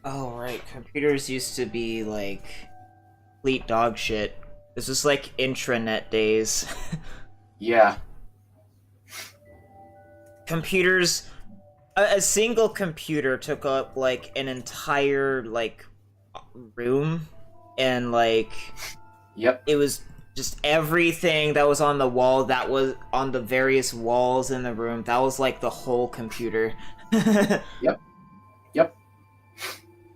Oh, right. Computers used to be, like, complete dog shit. This was like intranet days. Yeah. Computers, a single computer took up, like, an entire, like, room, and, like, Yep. it was just everything that was on the wall, that was on the various walls in the room, that was, like, the whole computer. Yep. Yep.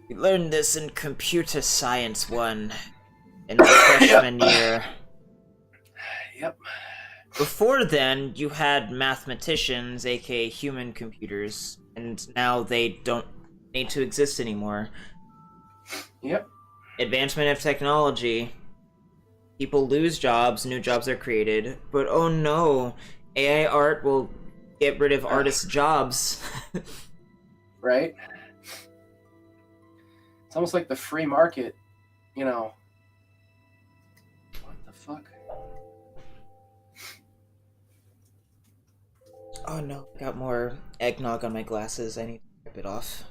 We learned this in Computer Science 1 in my Yep. freshman year. Yep. Before then, you had mathematicians, aka human computers, and now they don't need to exist anymore. Yep. Advancement of technology, people lose jobs, new jobs are created, but oh no, AI art will get rid of artists' jobs. Right? It's almost like the free market, you know. What the fuck? Oh no, got more eggnog on my glasses, I need to wipe it off.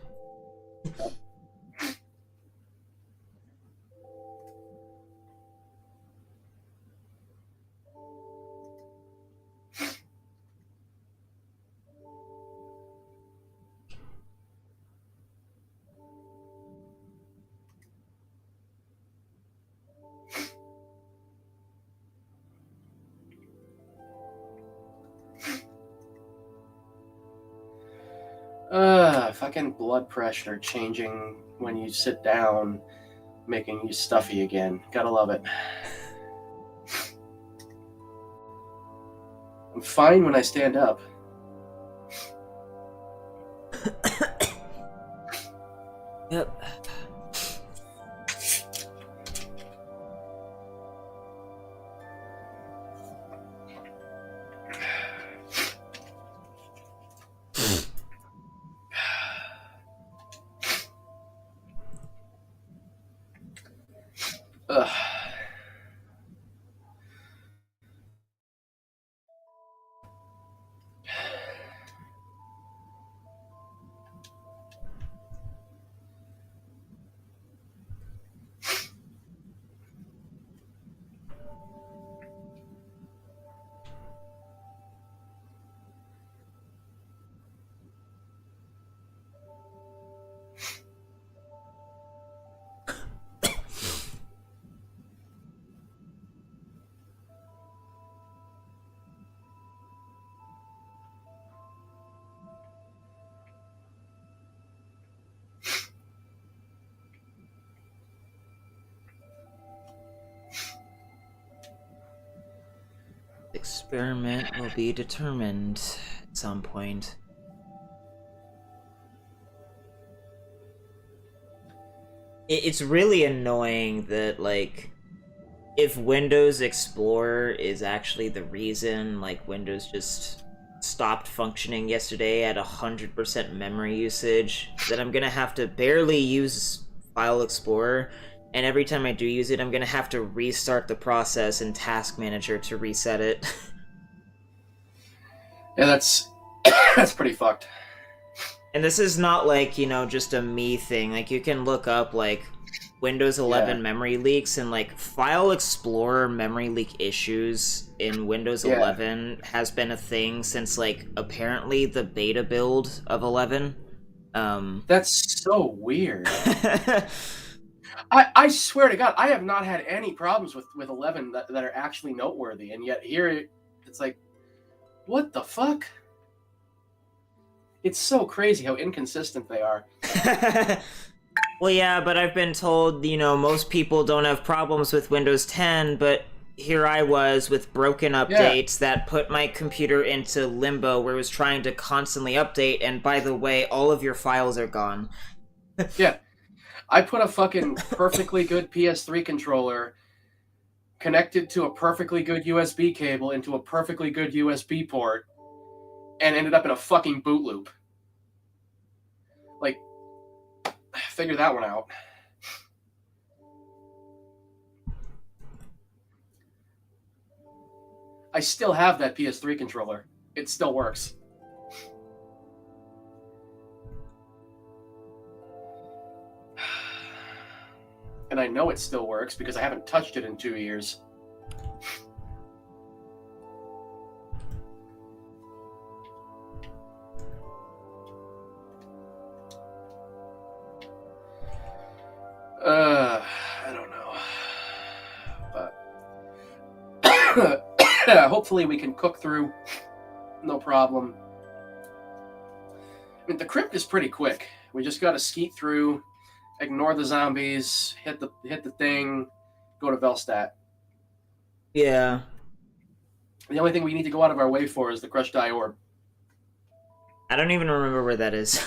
Fucking blood pressure changing when you sit down, making you stuffy again. Gotta love it. I'm fine when I stand up. Yep. Ugh. Experiment will be determined at some point. It's really annoying that, like, if Windows Explorer is actually the reason, like, Windows just stopped functioning yesterday at 100% memory usage, then I'm gonna have to barely use File Explorer, and every time I do use it, I'm gonna have to restart the process in Task Manager to reset it. Yeah, that's that's pretty fucked. And this is not, like, you know, just a me thing. Like, you can look up, like, Windows 11 Yeah. memory leaks, and, like, File Explorer memory leak issues in Windows Yeah. 11 has been a thing since, like, apparently the beta build of 11. That's so weird. I swear to God, I have not had any problems with 11 that are actually noteworthy, and yet here it's like, what the fuck? It's so crazy how inconsistent they are. Well, yeah, but I've been told, you know, most people don't have problems with Windows 10, but here I was with broken Yeah. updates that put my computer into limbo where it was trying to constantly update, and by the way, all of your files are gone. Yeah. I put a fucking perfectly good PS3 controller connected to a perfectly good USB cable into a perfectly good USB port and ended up in a fucking boot loop. Like, figure that one out. I still have that PS3 controller. It still works. and I know it still works because I haven't touched it in 2 years. I don't know. But hopefully we can cook through. No problem. I mean, the crypt is pretty quick. We just got to skeet through, ignore the zombies, hit the thing, go to Velstadt. Yeah. The only thing we need to go out of our way for is the crushed eye orb. I don't even remember where that is.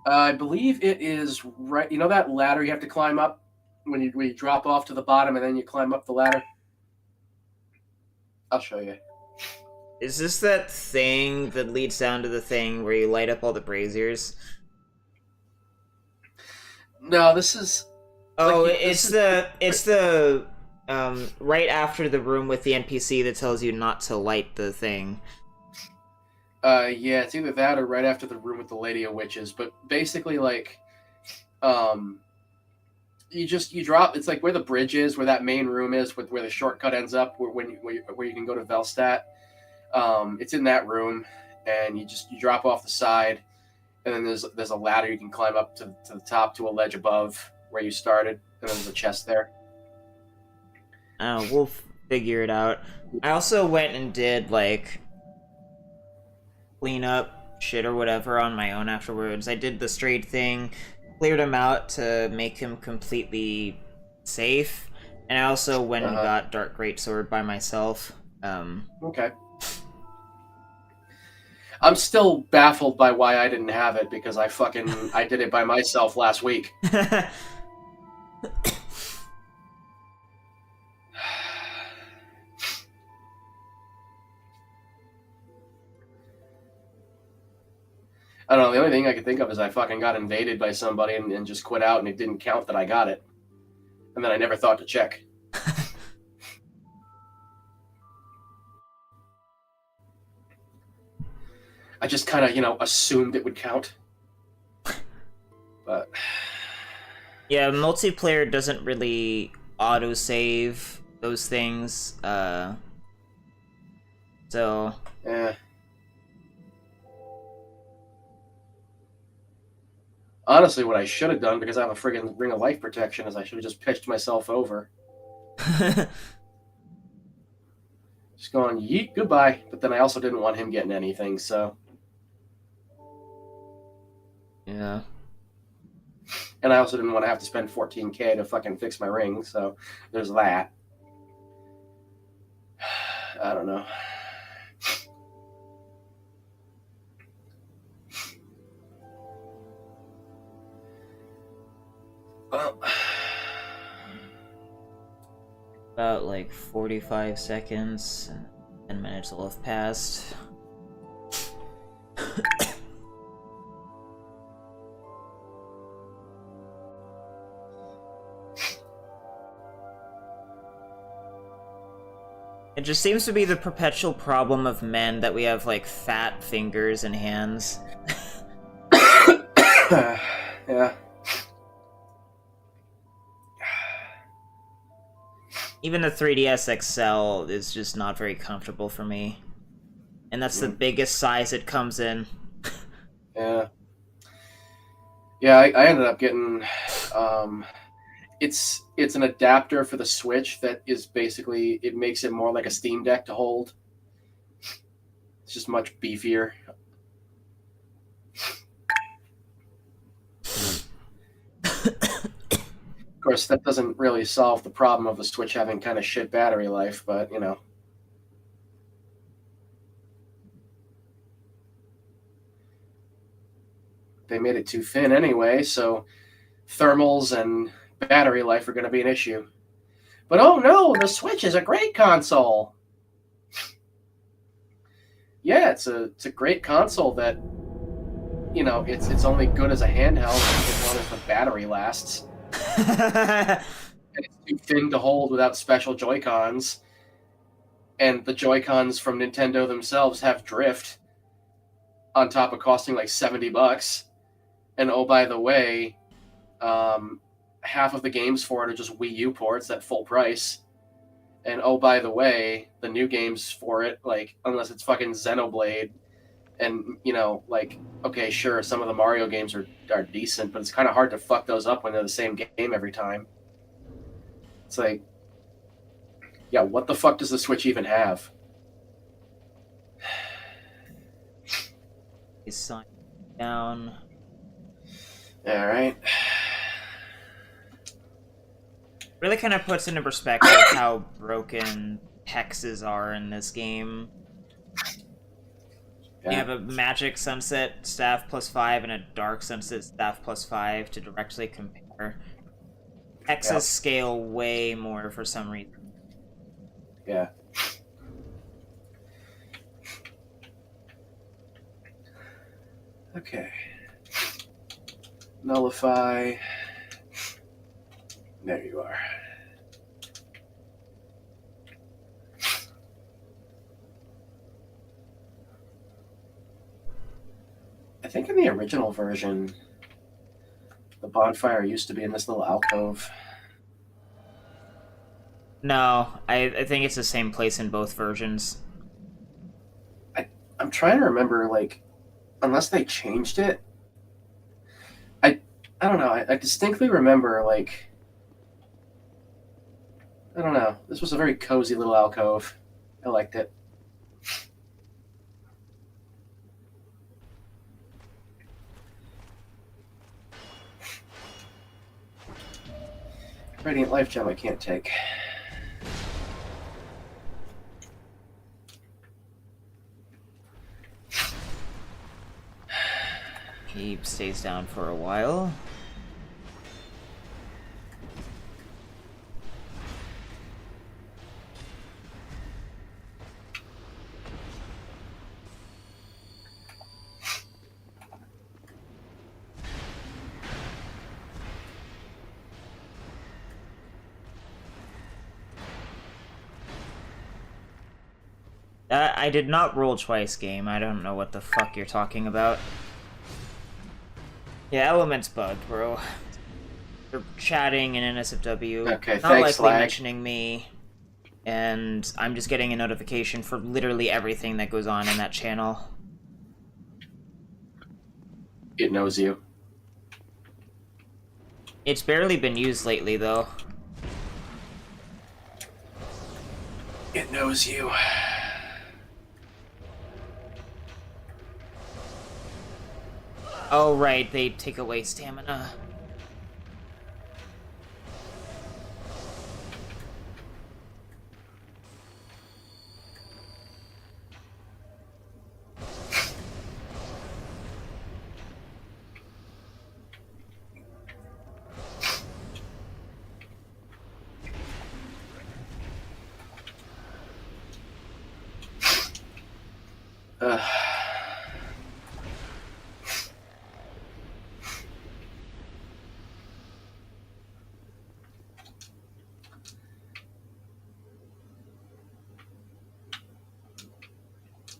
I believe it is right. You know that ladder you have to climb up when you drop off to the bottom and then you climb up the ladder? I'll show you. Is this that thing that leads down to the thing where you light up all the braziers? No, this is. Oh, like, it's the right after the room with the NPC that tells you not to light the thing. Yeah, it's either that or right after the room with the Lady of Witches. But basically, like, you drop. It's like where the bridge is, where that main room is, where the shortcut ends up, where you can go to Velstadt. It's in that room, and you drop off the side, and then there's a ladder you can climb up to the top to a ledge above where you started, and then there's a chest there. Oh, we'll figure it out. I also went and did like clean up shit or whatever on my own afterwards. I did the straight thing, cleared him out to make him completely safe, and I also went and got Dark Greatsword by myself. Okay. I'm still baffled by why I didn't have it, because I did it by myself last week. I don't know, the only thing I could think of is I fucking got invaded by somebody and just quit out, and it didn't count that I got it. And then I never thought to check. I just kind of, assumed it would count. But yeah, multiplayer doesn't really autosave those things, so... Yeah. Honestly, what I should have done, because I have a friggin' Ring of Life protection, is I should have just pitched myself over. Just going, yeet, goodbye. But then I also didn't want him getting anything, so... Yeah. And I also didn't want to have to spend $14K to fucking fix my ring, so there's that. I don't know. Well, about like 45 seconds, 10 minutes will have passed. It just seems to be the perpetual problem of men that we have, like, fat fingers and hands. Yeah. Even the 3DS XL is just not very comfortable for me. And that's the biggest size it comes in. Yeah. Yeah, I ended up getting... It's an adapter for the Switch that is basically... It makes it more like a Steam Deck to hold. It's just much beefier. Of course, that doesn't really solve the problem of the Switch having kind of shit battery life, but, They made it too thin anyway, so thermals and battery life are going to be an issue. But oh no, the Switch is a great console! Yeah, it's a great console that, it's only good as a handheld as long as the battery lasts. And it's too thin to hold without special Joy-Cons. And the Joy-Cons from Nintendo themselves have drift, on top of costing like $70. And oh, by the way, half of the games for it are just Wii U ports at full price. And oh, by the way, the new games for it, like, unless it's fucking Xenoblade, and, you know, like, okay, sure, some of the Mario games are decent, but it's kind of hard to fuck those up when they're the same game every time. It's like, yeah, what the fuck does the Switch even have? He's signing down. All right. Really kind of puts into perspective how broken hexes are in this game. Yeah. You have a magic sunset staff +5 and a dark sunset staff +5 to directly compare. Hexes scale way more for some reason. Yeah. Okay. Nullify. There you are. I think in the original version, the bonfire used to be in this little alcove. No, I think it's the same place in both versions. I'm trying to remember, like, unless they changed it. I don't know. I distinctly remember, like, I don't know. This was a very cozy little alcove. I liked it. Radiant Life Gem I can't take. He stays down for a while. I did not roll twice, game. I don't know what the fuck you're talking about. Yeah, Element's bugged, bro. They're chatting in NSFW, Okay, not thanks, likely lag. mentioning me, and I'm just getting a notification for literally everything that goes on in that channel. It knows you. It's barely been used lately, though. It knows you. Oh, right, they take away stamina.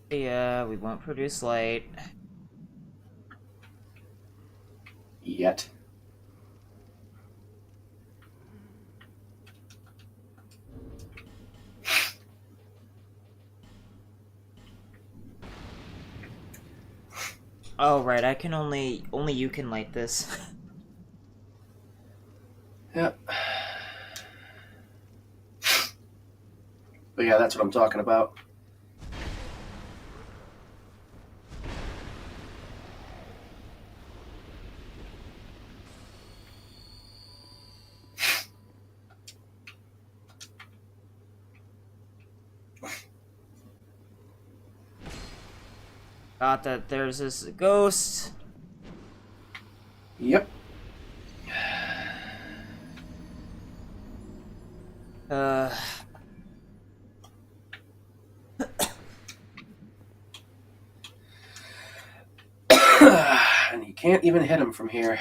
Yeah, we won't produce light. Yet. Oh, right, I can only you can light this. Yep. But yeah, that's what I'm talking about. Got that there's this ghost. Yep. And you can't even hit him from here.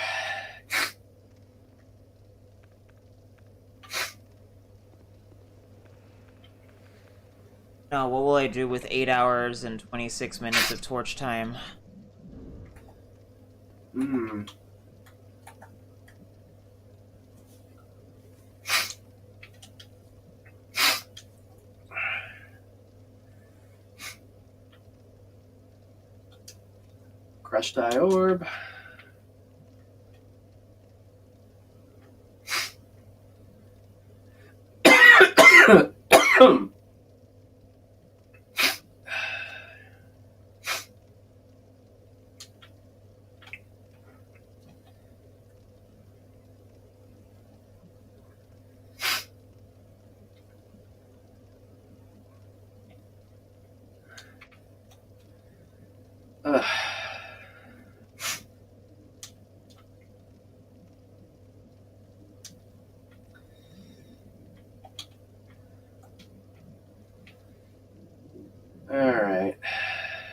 No, what will I do with 8 hours and 26 minutes of torch time? Fresh dye orb. Alright.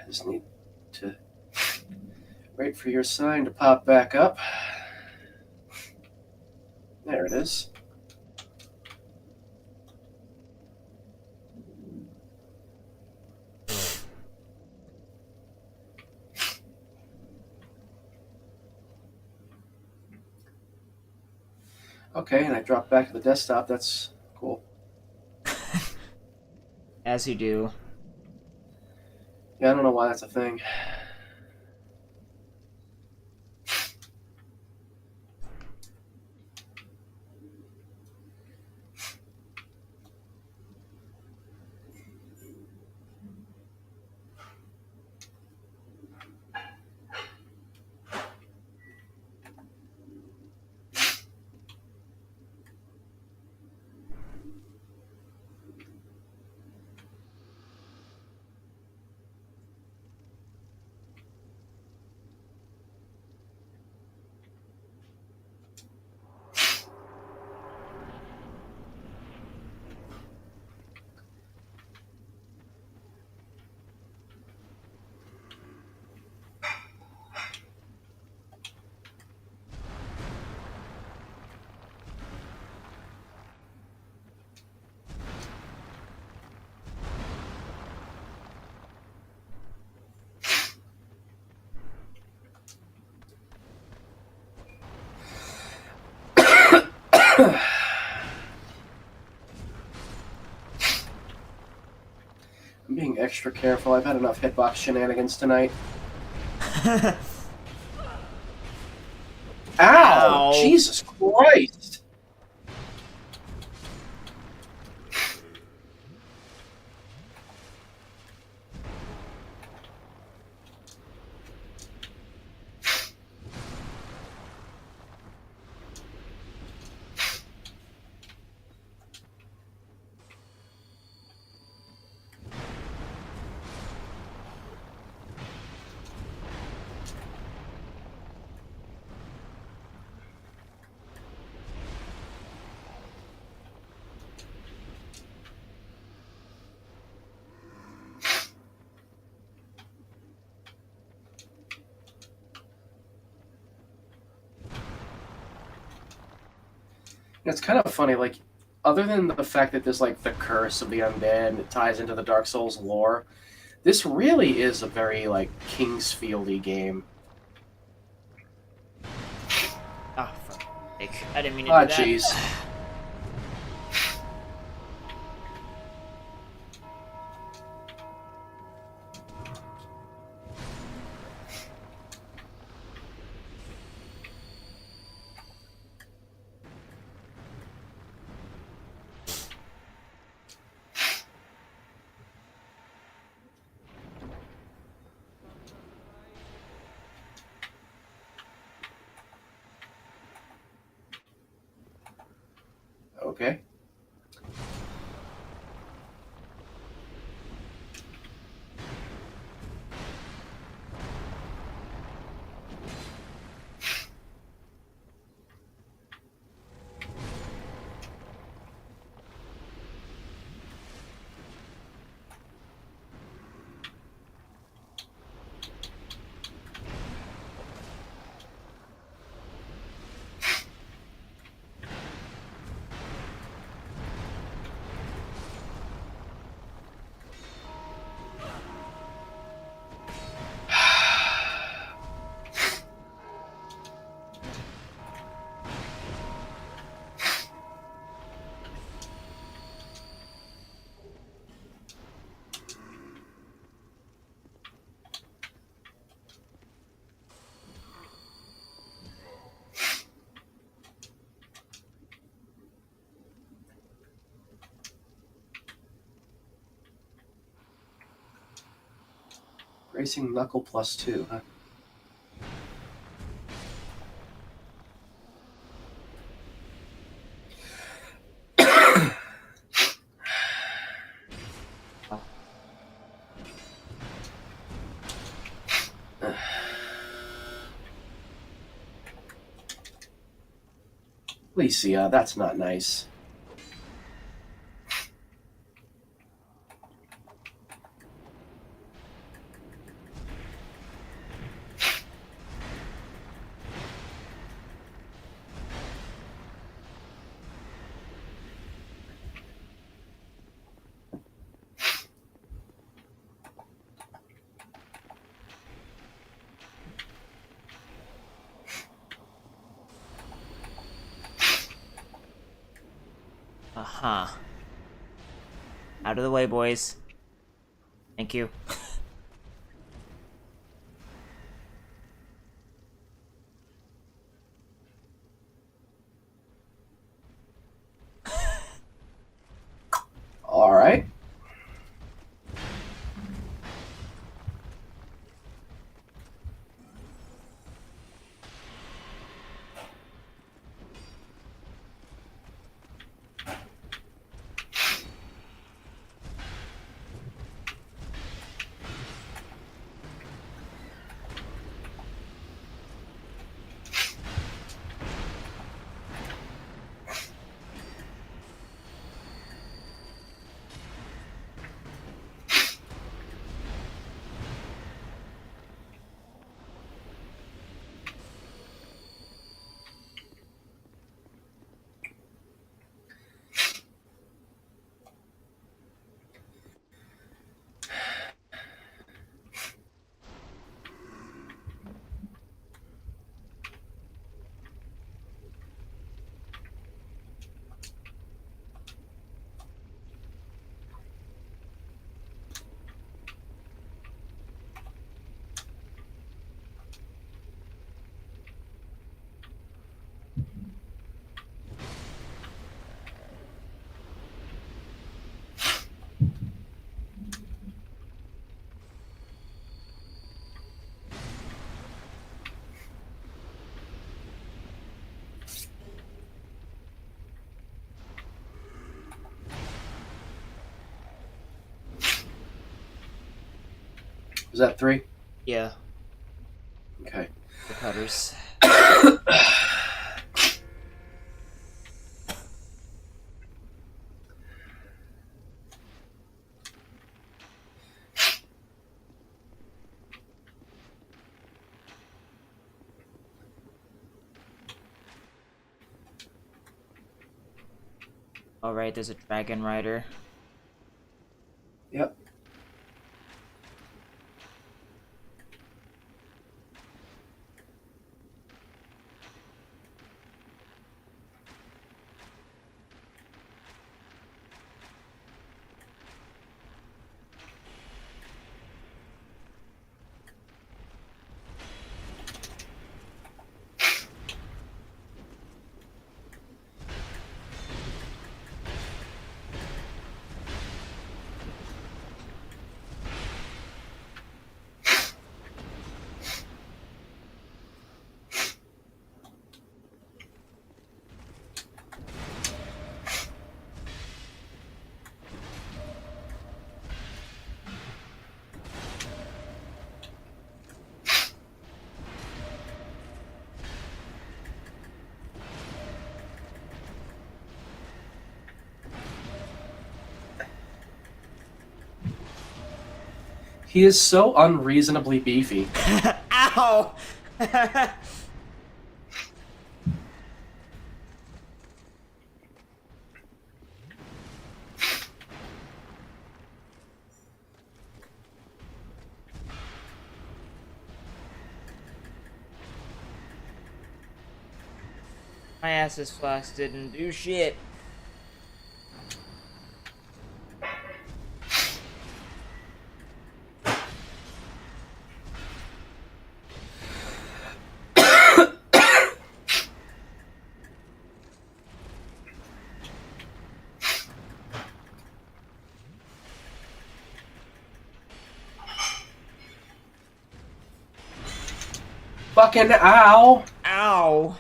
Just need to wait for your sign to pop back up. There it is. Okay, and I dropped back to the desktop. That's cool. As you do. Yeah, I don't know why that's a thing. I'm being extra careful. I've had enough hitbox shenanigans tonight. Ow! Ow. Jesus Christ! It's kind of funny, like, other than the fact that there's, like, the curse of the undead and it ties into the Dark Souls lore, this really is a very, like, Kingsfield-y game. Oh, fuck. I didn't mean to Ah, do that. jeez. Okay. Tracing knuckle +2, huh? Licia, that's not nice. Uh-huh. Out of the way, boys. Thank you. All right. Was that 3? Yeah. Okay. The cutters. Alright, there's a dragon rider. Yep. He is so unreasonably beefy. Ow! My ass's flask didn't do shit. Fucking ow! Ow!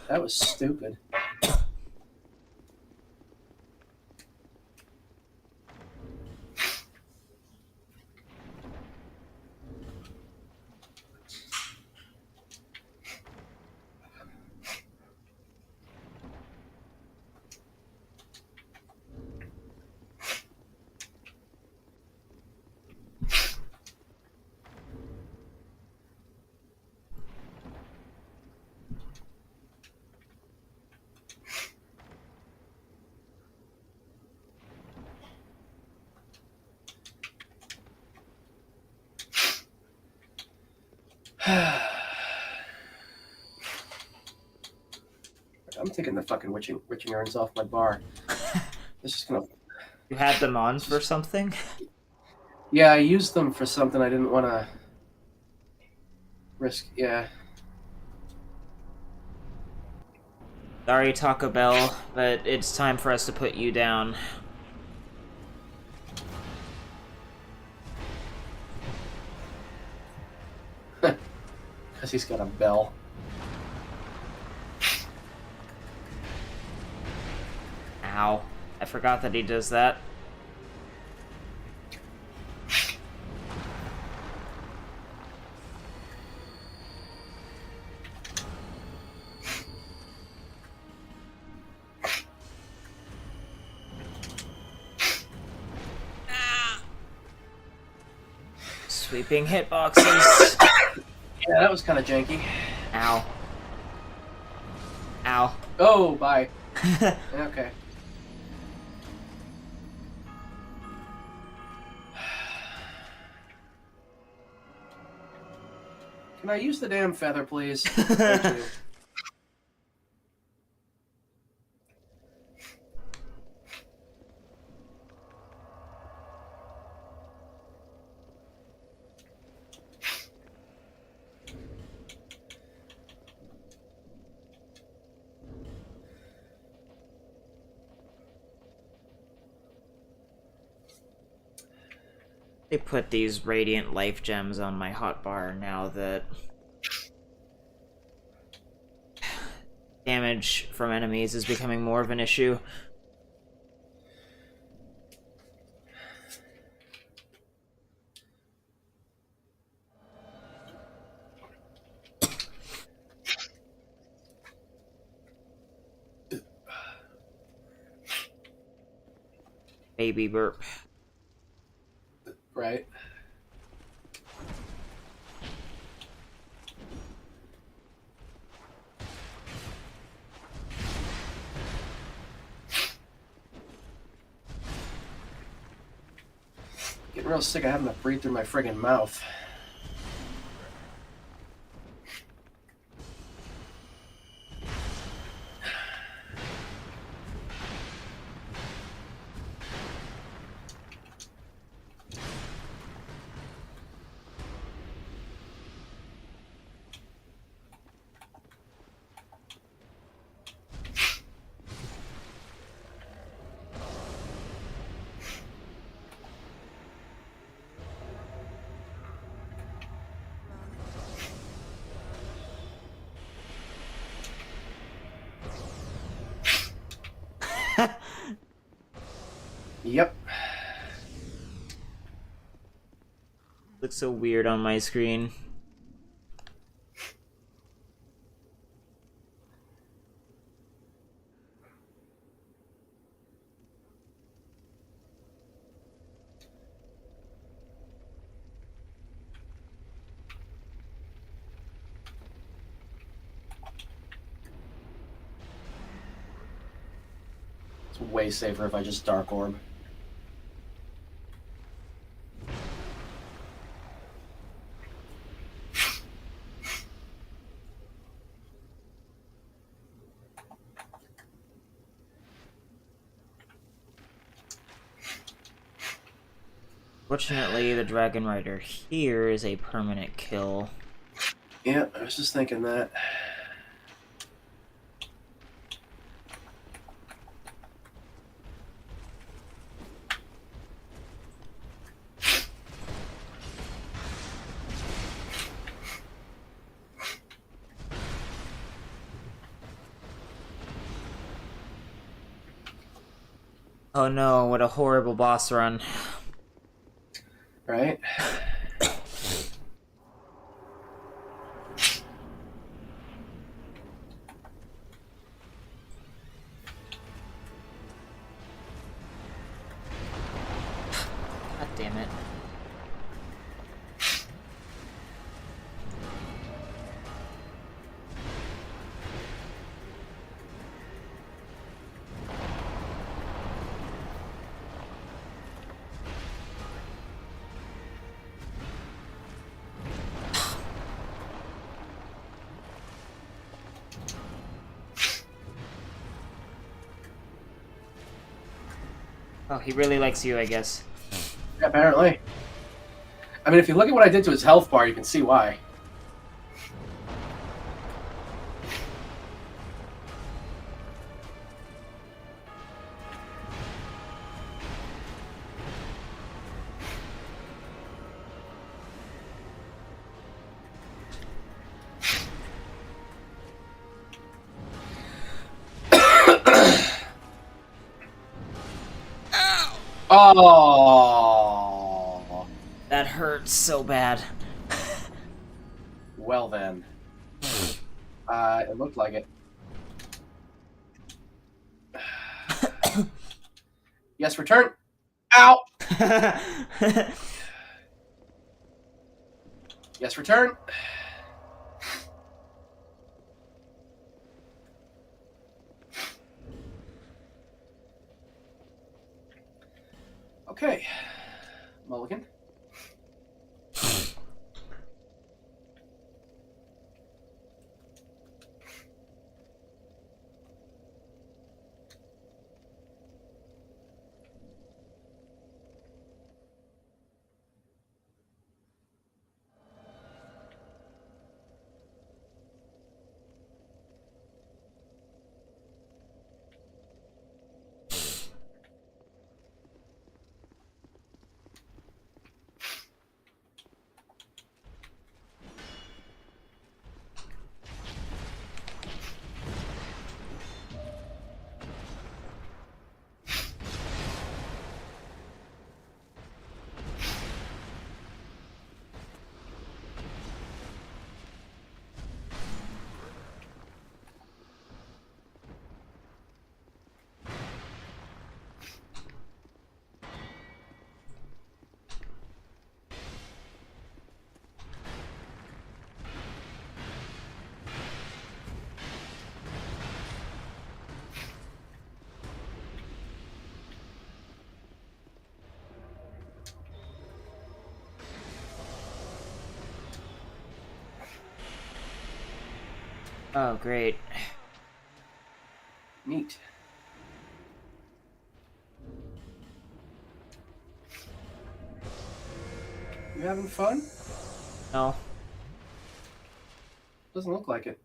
That was stupid. I'm taking the fucking witching urns off my bar. This is gonna. You had them on for something? Yeah, I used them for something I didn't want to risk. Yeah. Sorry, Taco Bell, but it's time for us to put you down. Because he's got a bell. Ow. I forgot that he does that. Sweeping hitboxes. Yeah, that was kind of janky. Ow. Ow. Oh, bye. Okay. Can I use the damn feather, please? Thank you. They put these radiant life gems on my hotbar now that damage from enemies is becoming more of an issue. Baby burp. Right. Getting real sick of having to breathe through my friggin' mouth. Yep. Looks so weird on my screen. It's way safer if I just Dark Orb. Fortunately, the Dragon Rider here is a permanent kill. Yeah, I was just thinking that. Oh no, what a horrible boss run. Right? God damn it. Oh, he really likes you, I guess. Yeah, apparently. I mean, if you look at what I did to his health bar, you can see why. Oh. That hurts so bad. Well then. It looked like it. Yes, return. Ow! Yes, return. Okay. Mulligan. Oh, great. Neat. You having fun? No. Doesn't look like it.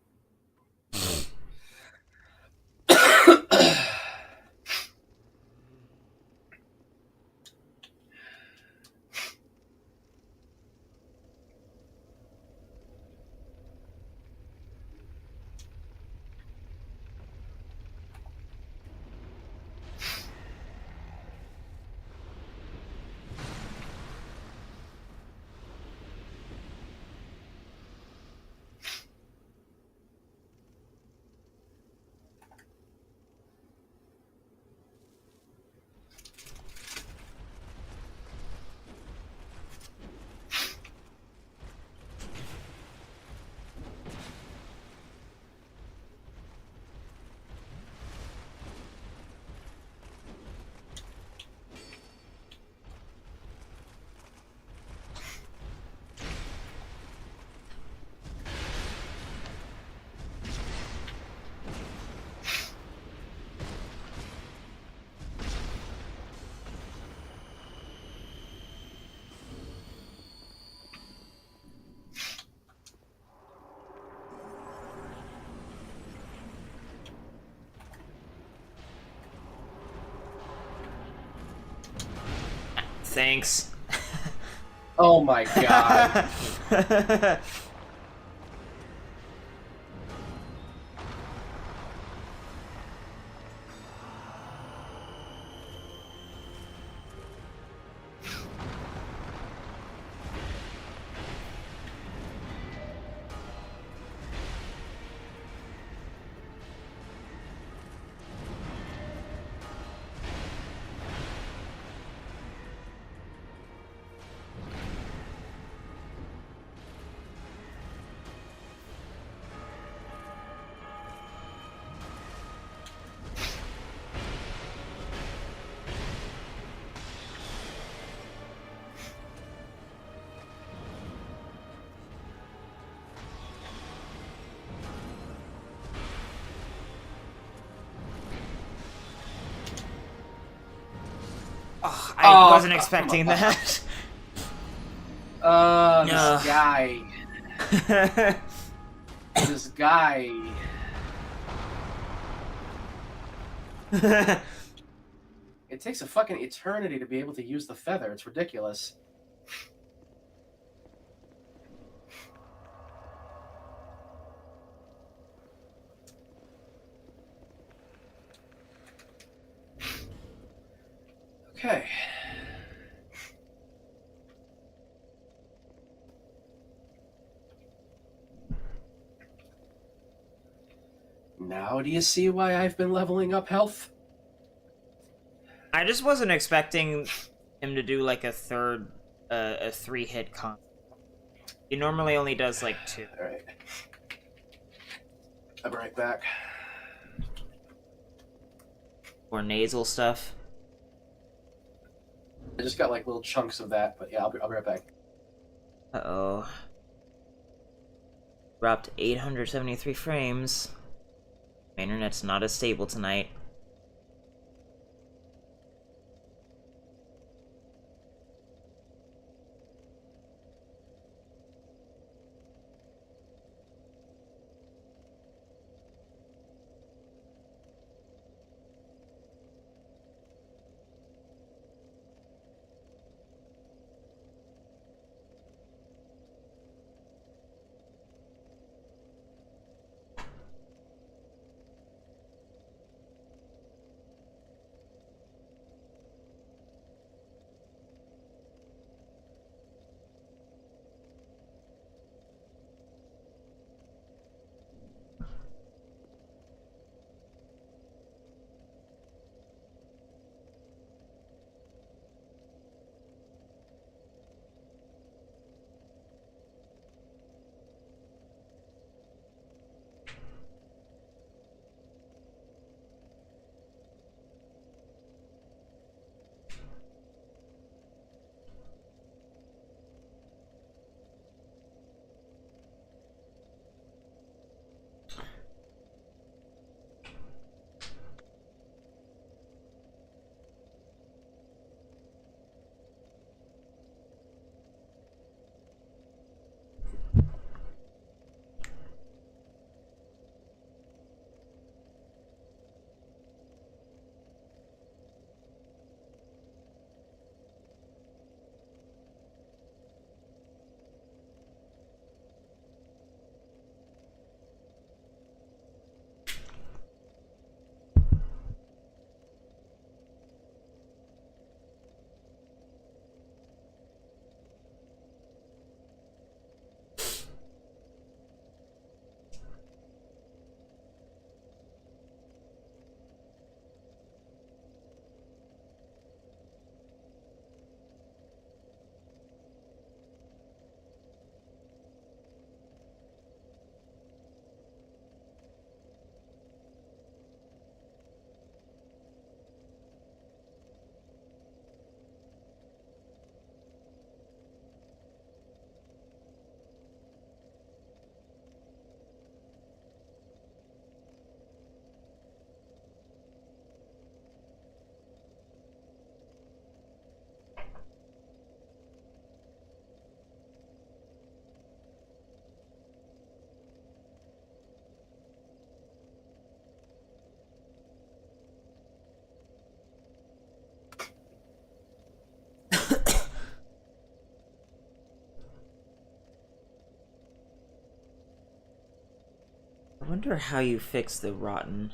thanks. Oh my god. Oh, I wasn't come expecting on. that. This guy. This guy. It takes a fucking eternity to be able to use the feather. It's ridiculous. Okay. Now do you see why I've been leveling up health? I just wasn't expecting him to do like a 3-hit combo. He normally only does like 2. Alright. I'll be right back. Or nasal stuff. I just got like little chunks of that, but yeah, I'll be right back. Uh-oh. Dropped 873 frames. My internet's not as stable tonight. wonder how you fix the rotten.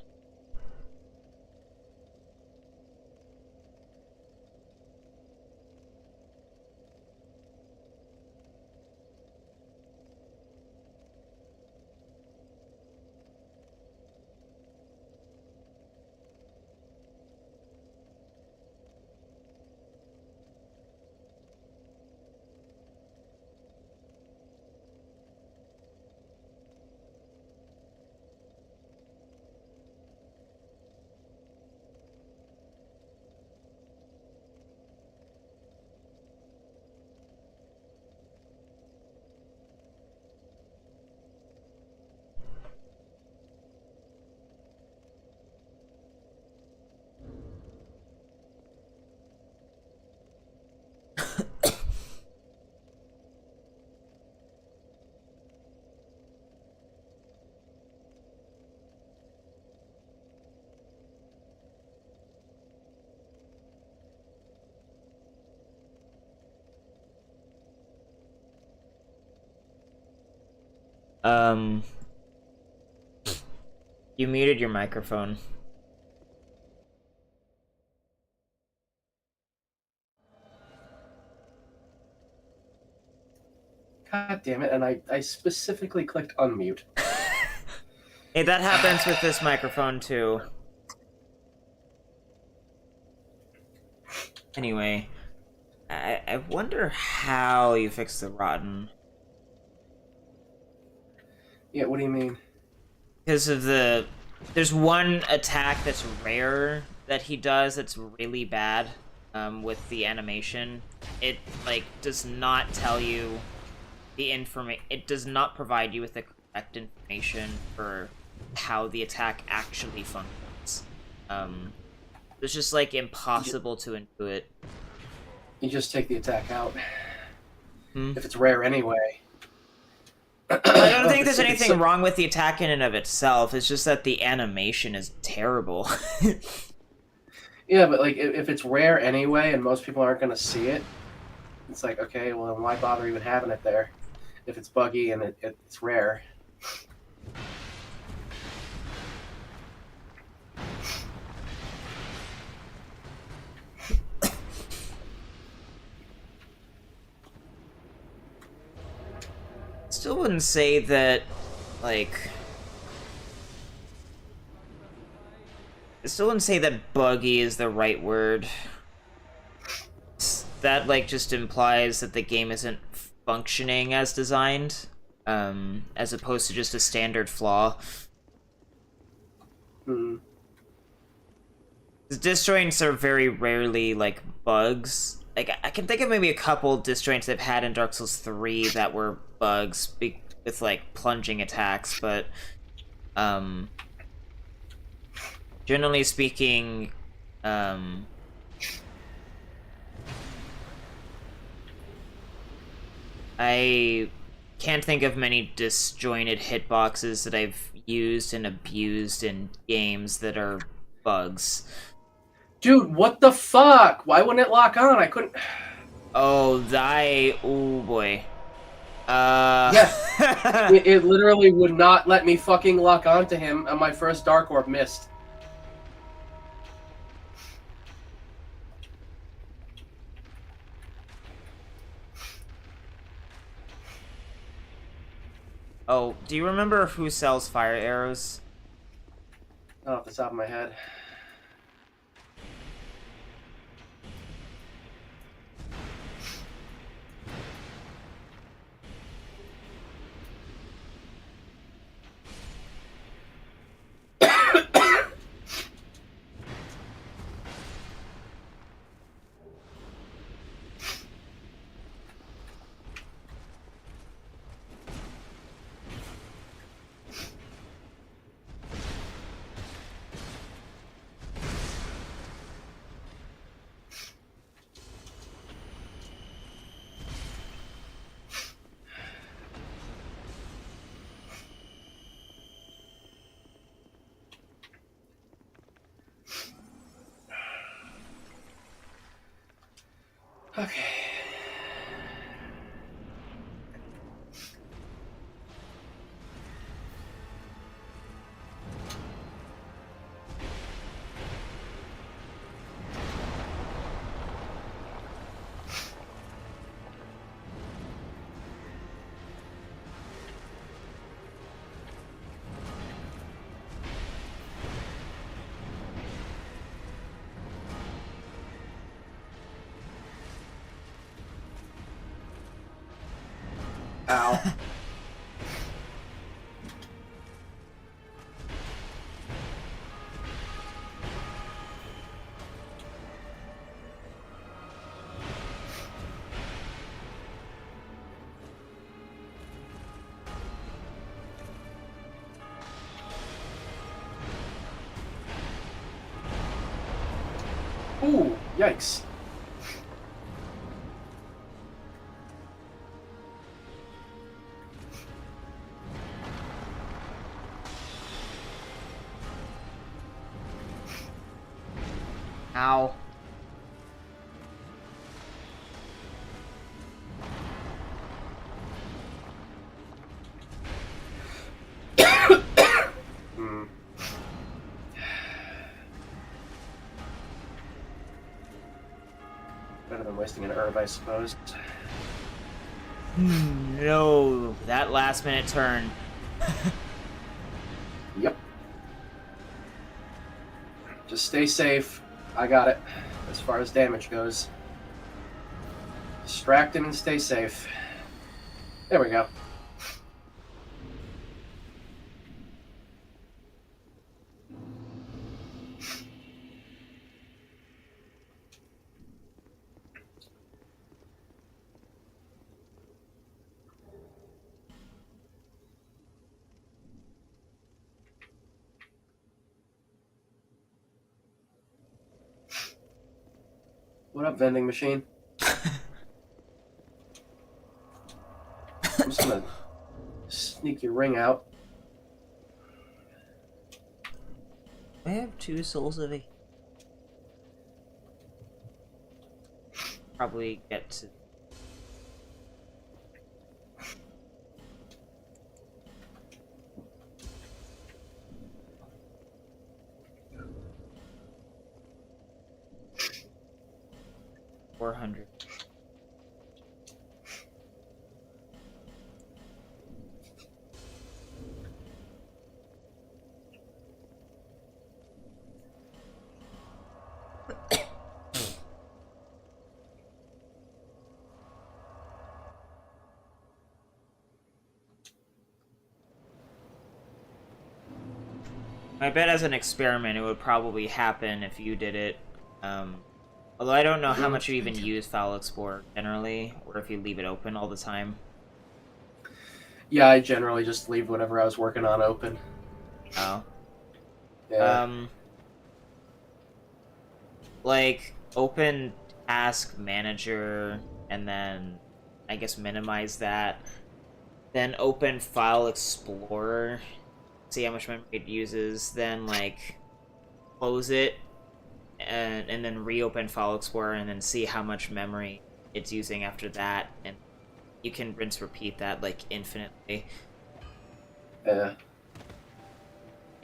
Um, you muted your microphone. God damn it, and I specifically clicked unmute. Hey, that happens with this microphone too. Anyway, I wonder how you fix the rotten. Yeah, what do you mean? Because of the... There's one attack that's rare that he does that's really bad, with the animation. It, like, does not tell you the information... It does not provide you with the correct information for how the attack actually functions. It's just, like, impossible to intuit. You just take the attack out. Hmm? If it's rare anyway. I don't think there's anything wrong with the attack in and of itself. It's just that the animation is terrible. Yeah, but like if it's rare anyway, and most people aren't going to see it, it's like, okay, well then why bother even having it there if it's buggy and it's rare? Still wouldn't say that, like... I still wouldn't say that buggy is the right word. That, like, just implies that the game isn't functioning as designed, as opposed to just a standard flaw. Hmm. Disjoints are very rarely, like, bugs. Like, I can think of maybe a couple disjoints I've had in Dark Souls 3 that were bugs with, like, plunging attacks, but, generally speaking, I can't think of many disjointed hitboxes that I've used and abused in games that are bugs. Dude, what the fuck? Why wouldn't it lock on? I couldn't... Oh, oh boy. Yeah. it literally would not let me fucking lock onto him on my first Dark Orb missed. Oh, do you remember who sells fire arrows? Not off the top of my head. Okay. Ow. Ooh, yikes. Ow. Hmm. Better than wasting an herb, I suppose. No, that last minute turn. Yep. Just stay safe. I got it. As far as damage goes. Distracted and stay safe. There we go. What up, vending machine? I'm just gonna sneak your ring out. I have 2 souls of it. Probably get to. $400. I bet as an experiment it would probably happen if you did it. Although I don't know how much you even use File Explorer generally, or if you leave it open all the time. Yeah, I generally just leave whatever I was working on open. Oh. Yeah. Like, open Task Manager, and then, I guess, minimize that. Then open File Explorer, see how much memory it uses, then, like, close it, and then reopen File Explorer, and then see how much memory it's using after that, and you can rinse repeat that, like, infinitely. Yeah.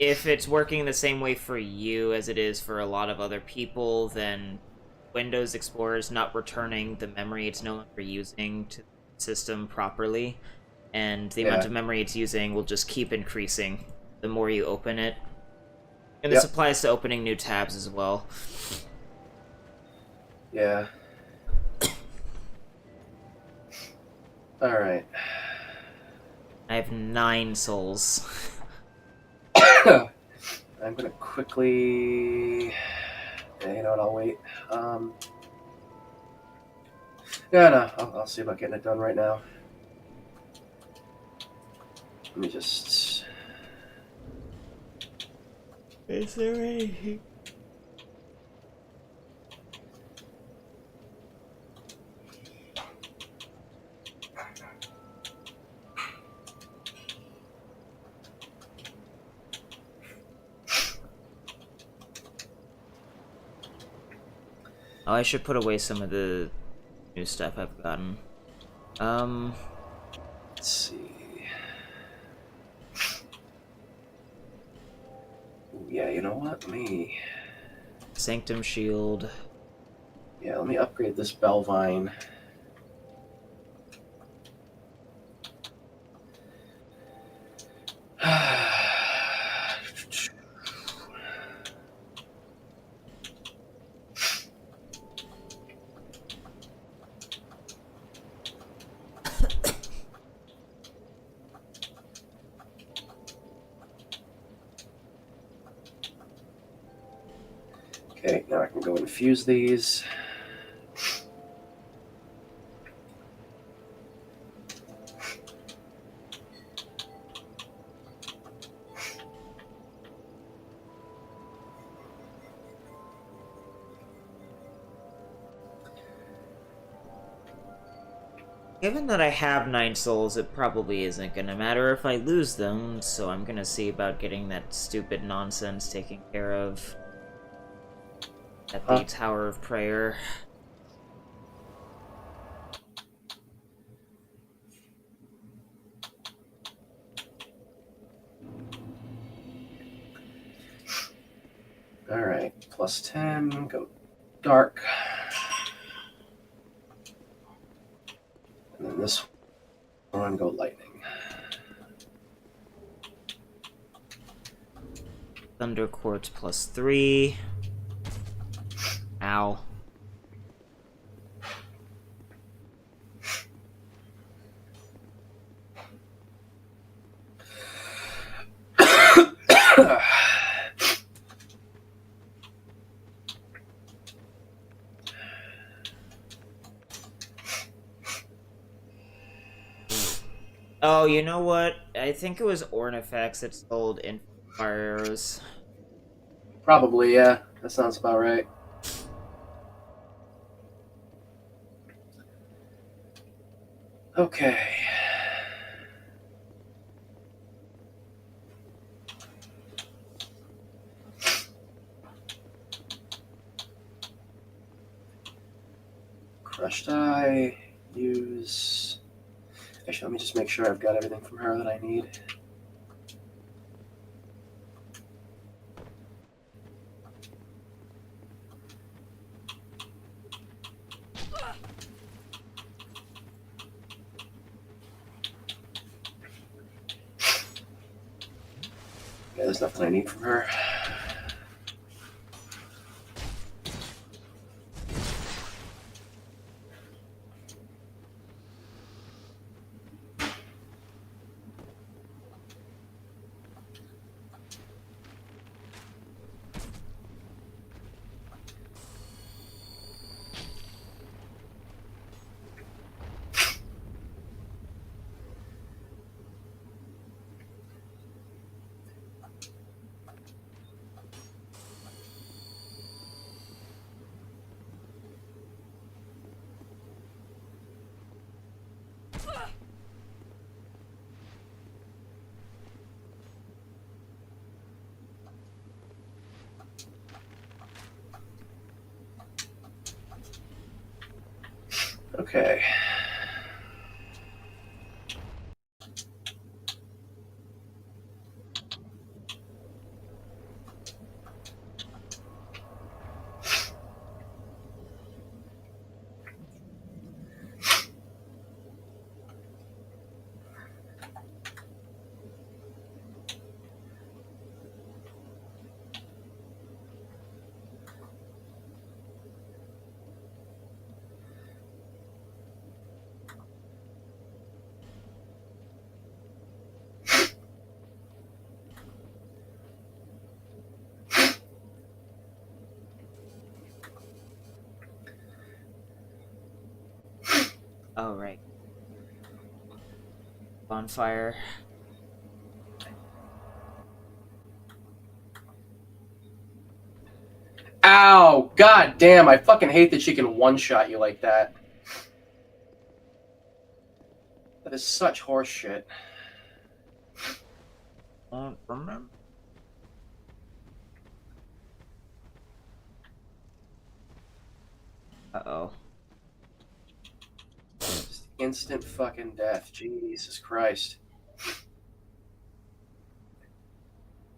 If it's working the same way for you as it is for a lot of other people, then Windows Explorer is not returning the memory it's no longer using to the system properly, and the amount of memory it's using will just keep increasing the more you open it. And this applies to opening new tabs as well. Yeah. Alright. I have 9 souls. I'm gonna quickly... Yeah, you know what, I'll wait. Yeah, no, I'll see about getting it done right now. Let me just... Is there anything? Oh, I should put away some of the new stuff I've gotten. Let's see... Ooh, yeah, you know what? Let me... Sanctum Shield. Yeah, let me upgrade this Bellvine. Okay, now I can go and fuse these. Given that I have 9 souls, it probably isn't gonna matter if I lose them, so I'm gonna see about getting that stupid nonsense taken care of at the Tower of Prayer. Alright, plus 10, go dark. And then this one, go lightning. Thunder Quartz plus 3. Ow. Oh, you know what? I think it was Ornifex that sold Infinite Fire Arrows. Probably, yeah. That sounds about right. Okay. Crushed eye, use... Actually, let me just make sure I've got everything from her that I need. Yeah, there's nothing I need from her. Okay. Oh, right. Bonfire. Ow! God damn, I fucking hate that she can one-shot you like that. That is such horse shit. Remember? Uh-oh. Just instant fucking death. Jesus Christ.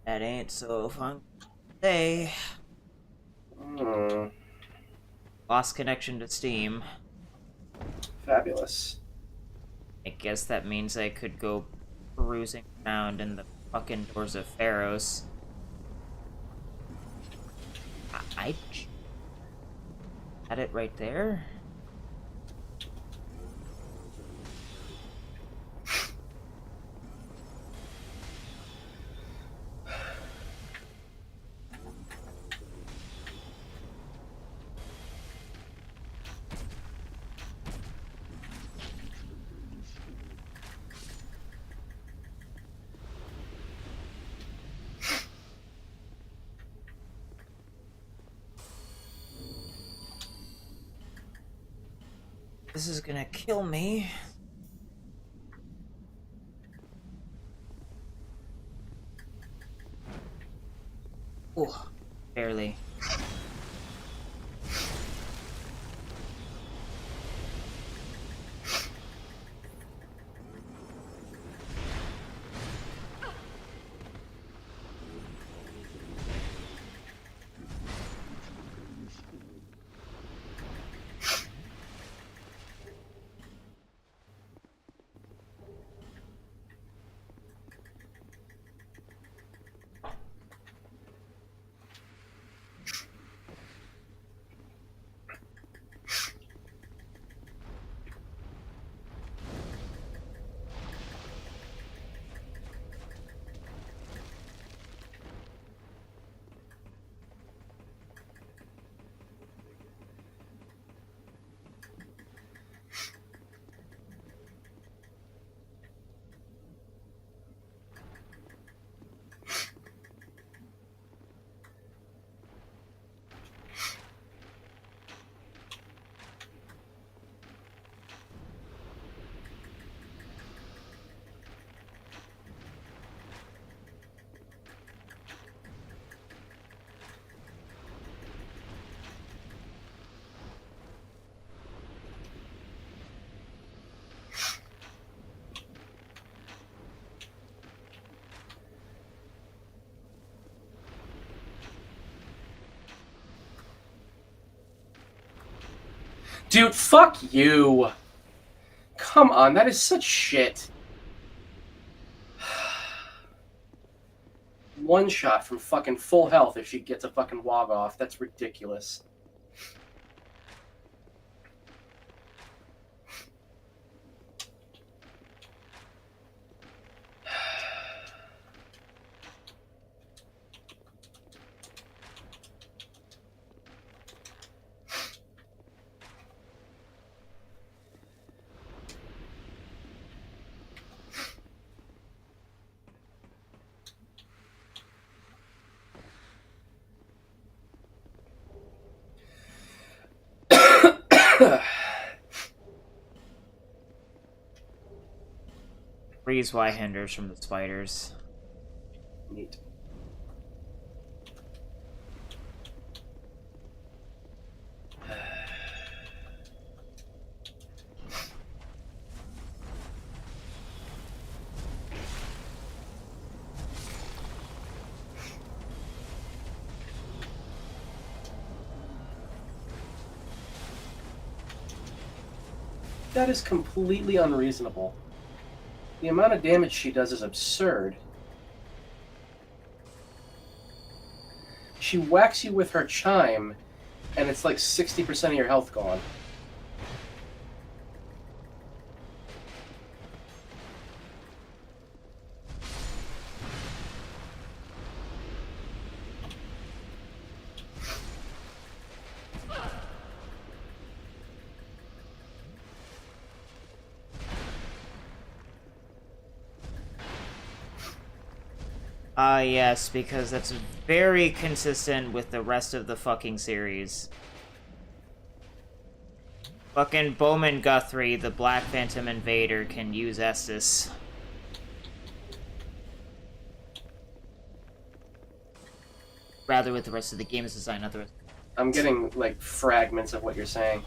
That ain't so fun. Hey. Lost connection to Steam. Fabulous. I guess that means I could go perusing around in the fucking Doors of Pharaohs. I had it right there? This is gonna kill me. Oh, barely. Dude, fuck you. Come on, that is such shit. One shot from fucking full health if she gets a fucking wog off. That's ridiculous. Freeze Y hinders from the spiders. Neat. That is completely unreasonable. The amount of damage she does is absurd. She whacks you with her chime, and it's like 60% of your health gone. Yes, because that's very consistent with the rest of the fucking series. Fucking Bowman Guthrie, the Black Phantom Invader, can use Estus. Rather with the rest of the game's design, not the rest. I'm getting, like, fragments of what you're saying.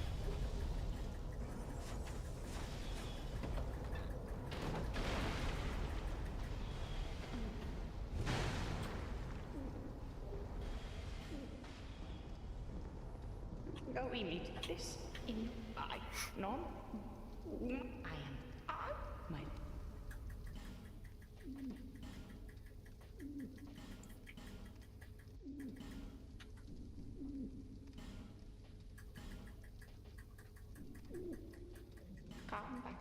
We need this in I. No? I am my. Come back.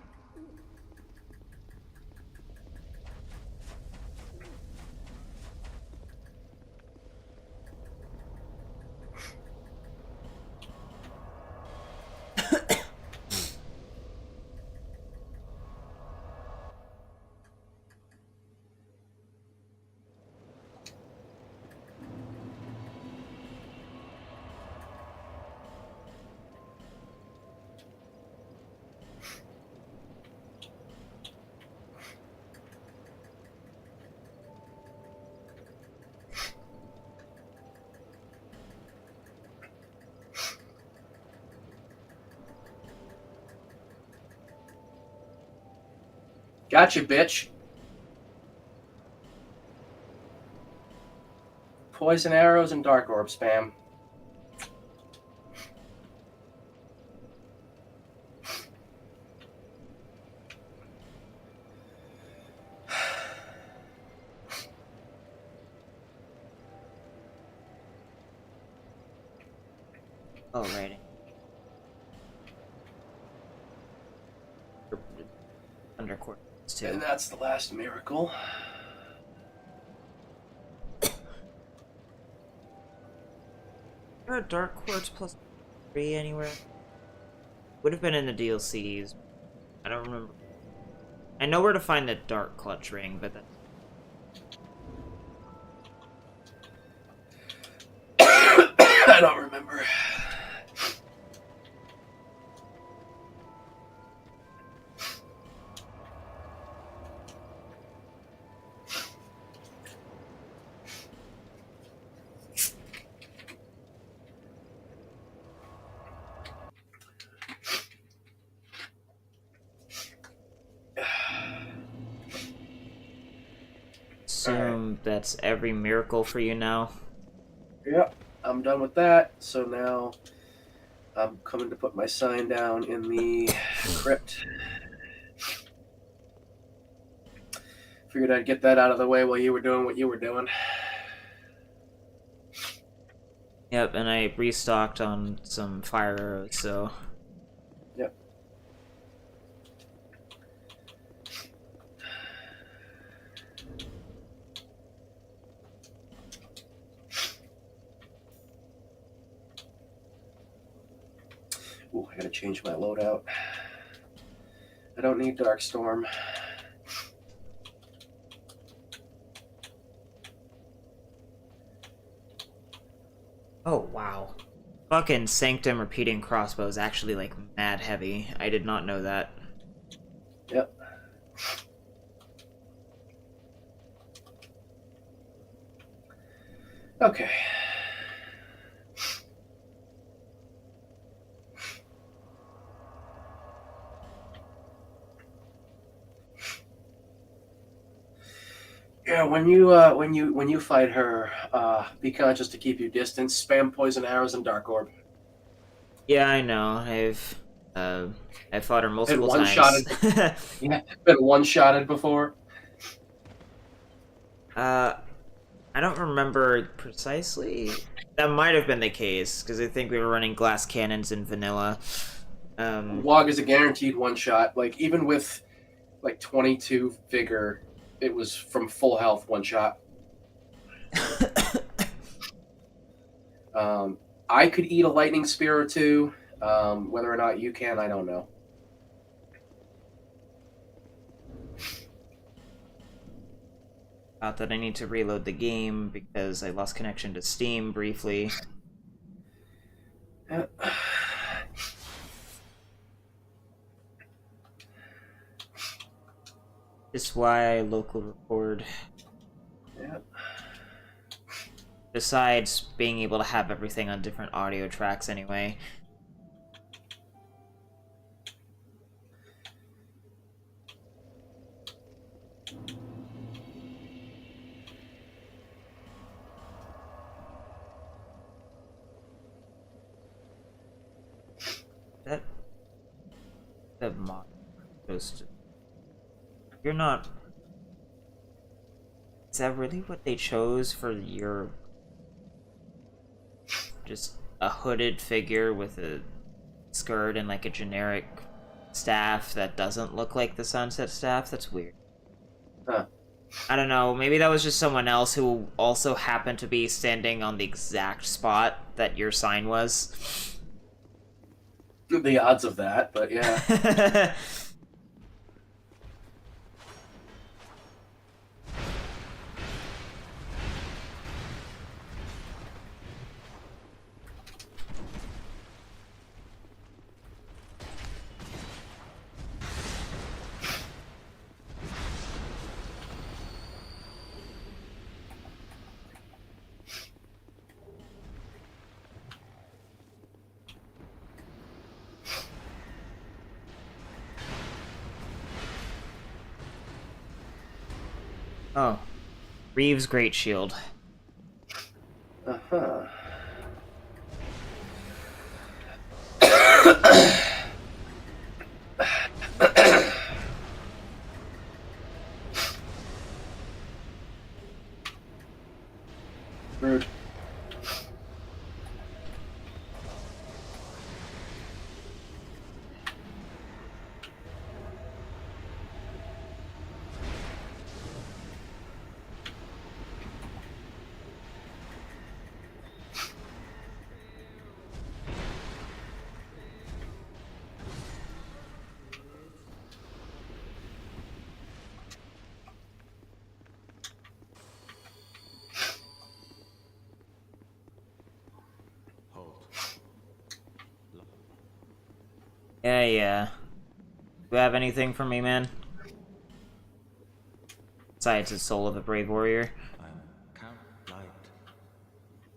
Gotcha, bitch. Poison arrows and dark orb spam. Oh, right. Undercourt too. And that's the last miracle. Is there a Dark Quartz +3 anywhere? Would have been in the DLCs. I don't remember. I know where to find the Dark Clutch ring, but that... I don't remember. Assume that's every miracle for you now. Yep, I'm done with that. So now I'm coming to put my sign down in the crypt. Figured I'd get that out of the way while you were doing what you were doing. Yep, and I restocked on some fire arrows, so... Yep. Ooh, I gotta change my loadout. I don't need Darkstorm. Oh, wow. Fucking Sanctum repeating crossbow is actually, like, mad heavy. I did not know that. Yep. Okay. Yeah, when you fight her, be conscious to keep your distance. Spam poison arrows and dark orb. Yeah, I know. I've fought her multiple one times. Yeah, been one-shotted before. I don't remember precisely. That might have been the case, because I think we were running glass cannons in vanilla. Wog is a guaranteed one-shot. Like, even with, like, 22 vigor, it was from full health one-shot. I could eat a lightning spear or two. Whether or not you can, I don't know. Out that I need to reload the game because I lost connection to Steam briefly. Just why I local record. Yeah. Besides being able to have everything on different audio tracks anyway. That the mod goes. You're not. Is that really what they chose for your? Just a hooded figure with a skirt and like a generic staff that doesn't look like the Sunset staff? That's weird. Huh. I don't know, maybe that was just someone else who also happened to be standing on the exact spot that your sign was. The odds of that, but yeah. Oh. Reeves' Great Shield. Uh-huh. Rude. Yeah. Do you have anything for me, man? Besides the soul of a brave warrior. I'm Count Light.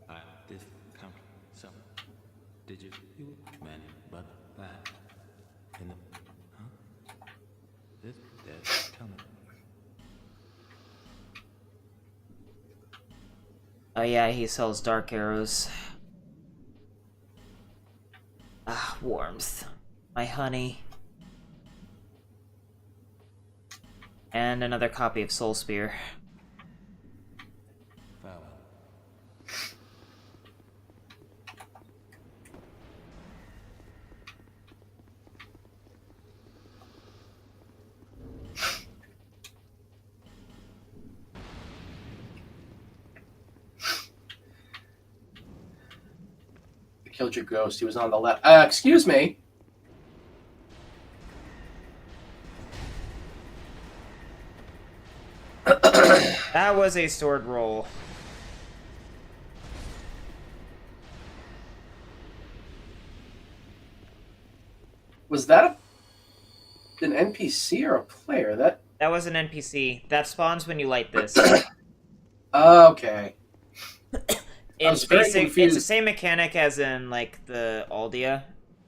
I'm this Count some. Did you man but that in the this dead tell me. Oh yeah, he sells dark arrows. Ah, warmth. My honey. And another copy of Soul Spear. Farewell. I killed your ghost. He was on the left. Excuse me. That was a sword roll. Was that an NPC or a player? That was an NPC. That spawns when you light this. Okay. It's very basic. confused. It's the same mechanic as in like the Aldia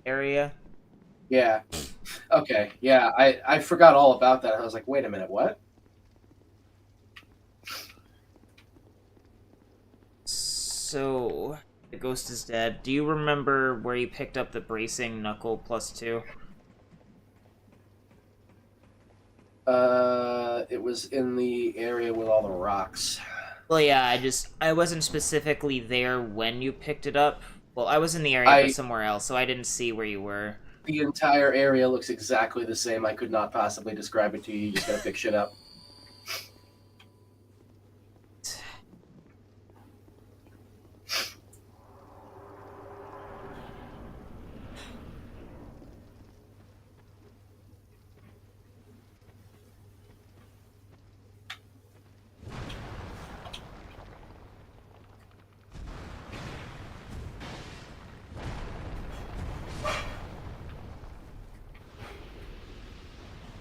area. Yeah. Okay. Yeah, I forgot all about that. I was like, wait a minute, what? So the ghost is dead. Do you remember where you picked up the bracing knuckle +2? It was in the area with all the rocks. Well, yeah, I wasn't specifically there when you picked it up. Well, I was in the area but somewhere else, so I didn't see where you were. The entire area looks exactly the same. I could not possibly describe it to you. You just gotta pick shit up.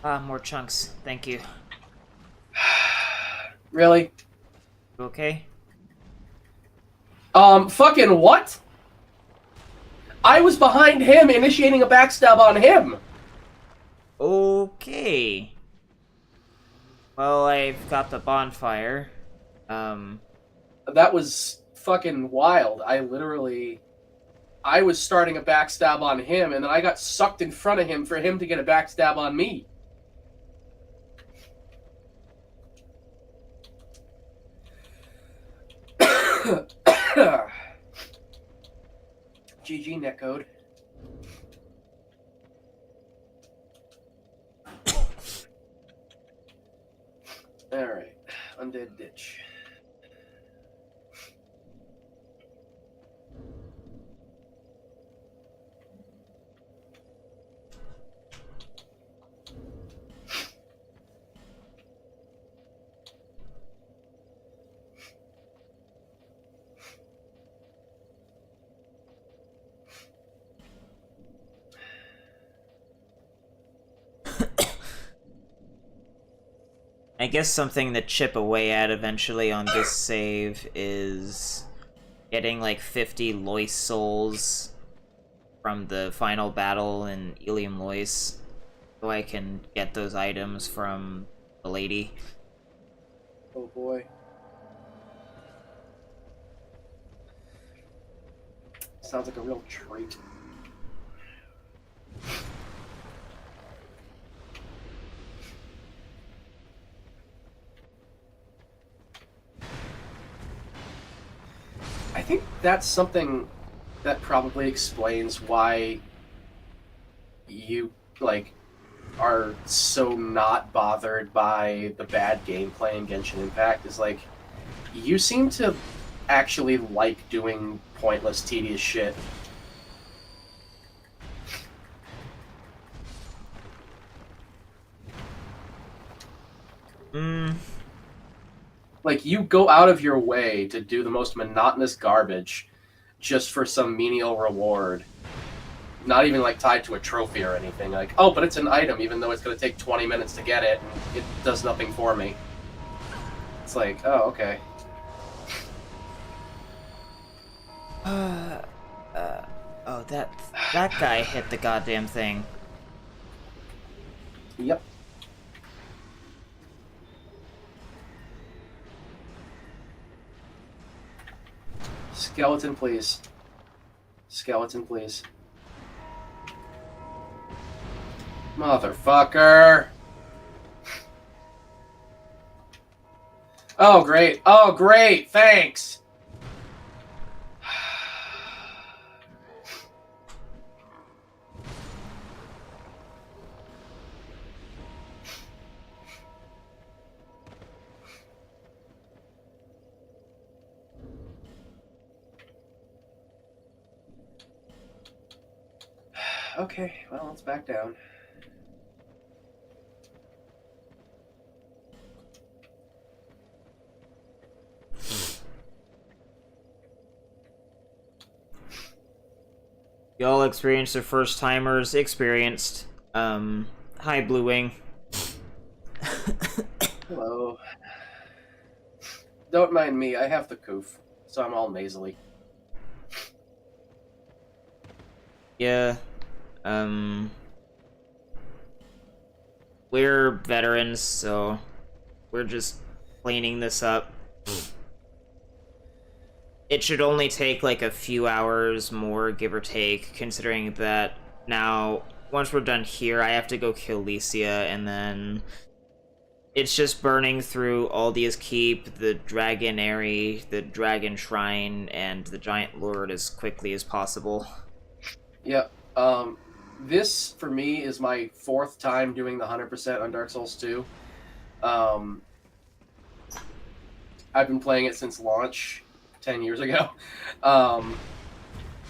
Ah, more chunks. Thank you. Really? You okay? Fucking what? I was behind him, initiating a backstab on him. Okay. Well, I've got the bonfire. That was fucking wild. I was starting a backstab on him, and then I got sucked in front of him for him to get a backstab on me. GG, netcode. Alright, Undead Ditch. I guess something to chip away at eventually on this save is getting like 50 Lois souls from the final battle in Ilium Lois, so I can get those items from the lady. Oh Oh boy. Sounds like a real treat. I think that's something that probably explains why you, like, are so not bothered by the bad gameplay in Genshin Impact. Is like, you seem to actually like doing pointless, tedious shit. Like, you go out of your way to do the most monotonous garbage just for some menial reward. Not even, like, tied to a trophy or anything. Like, oh, but it's an item, even though it's going to take 20 minutes to get it, and it does nothing for me. It's like, oh, okay. Oh, that guy hit the goddamn thing. Yep. Skeleton, please. Skeleton, please. Motherfucker! Oh, great. Oh, great. Thanks. Okay, well, let's back down. Y'all experienced, or first timers experienced. Hi, Blue Wing. Hello. Don't mind me, I have the coof, so I'm all nasally. Yeah. We're veterans, so we're just cleaning this up. It should only take like a few hours more, give or take, considering that now, once we're done here, I have to go kill Licia, and then it's just burning through Aldia's Keep, the Dragon Airy, the Dragon Shrine, and the Giant Lord as quickly as possible. Yeah, this, for me, is my 4th time doing the 100% on Dark Souls 2. I've been playing it since launch 10 years ago.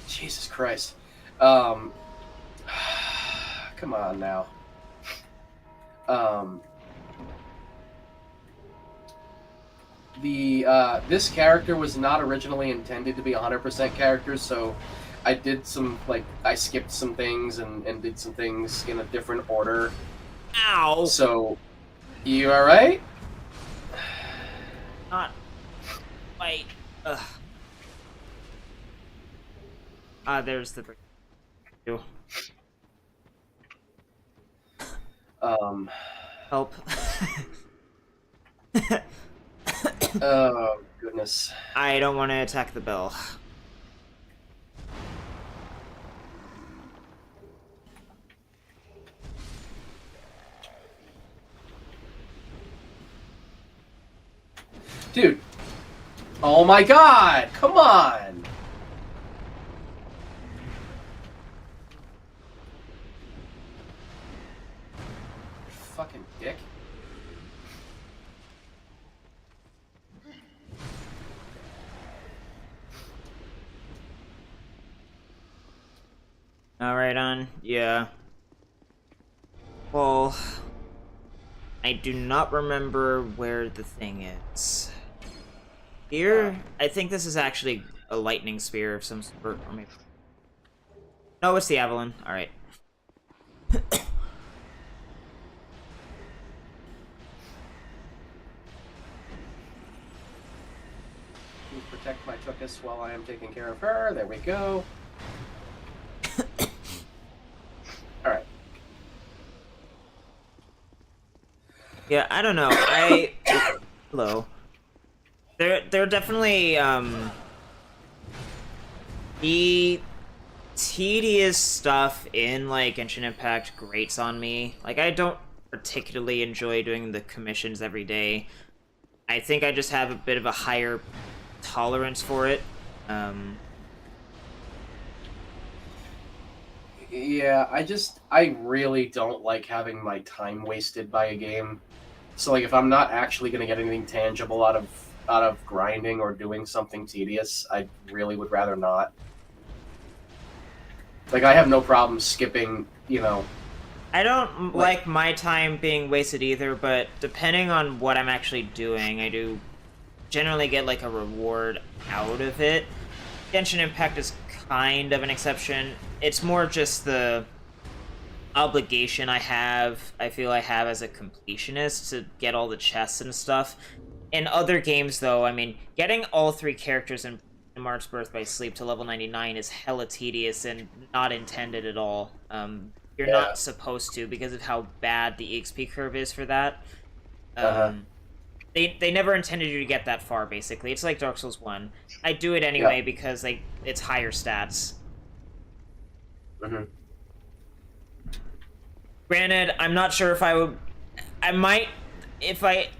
Jesus Christ. Come on now. This character was not originally intended to be a 100% character, so I did some, like, I skipped some things and did some things in a different order. Ow! So, you alright? Not quite. Ugh. There's the break. Help. Oh, goodness. I don't want to attack the bell. Dude. Oh my god! Come on! Fucking dick. Alright, yeah. Well, I do not remember where the thing is. Here? I think this is actually a lightning spear of some sort, or maybe... No, it's the Avalon. Alright. Protect my Tuchus while I am taking care of her. There we go. Alright. Yeah, I don't know. Hello. They're definitely the tedious stuff in like Genshin Impact grates on me. Like I don't particularly enjoy doing the commissions every day. I think I just have a bit of a higher tolerance for it. Yeah, I really don't like having my time wasted by a game. So like if I'm not actually going to get anything tangible out of grinding or doing something tedious, I really would rather not. Like I have no problem skipping, I don't like my time being wasted either, but depending on what I'm actually doing, I do generally get like a reward out of it. Genshin Impact is kind of an exception. It's more just the obligation I feel I have as a completionist to get all the chests and stuff. In other games, though, I mean, getting all 3 characters in Mark's Birth by Sleep to level 99 is hella tedious and not intended at all. You're not supposed to because of how bad the EXP curve is for that. They never intended you to get that far, basically. It's like Dark Souls 1. I do it anyway because it's higher stats. Granted, I'm not sure if I might,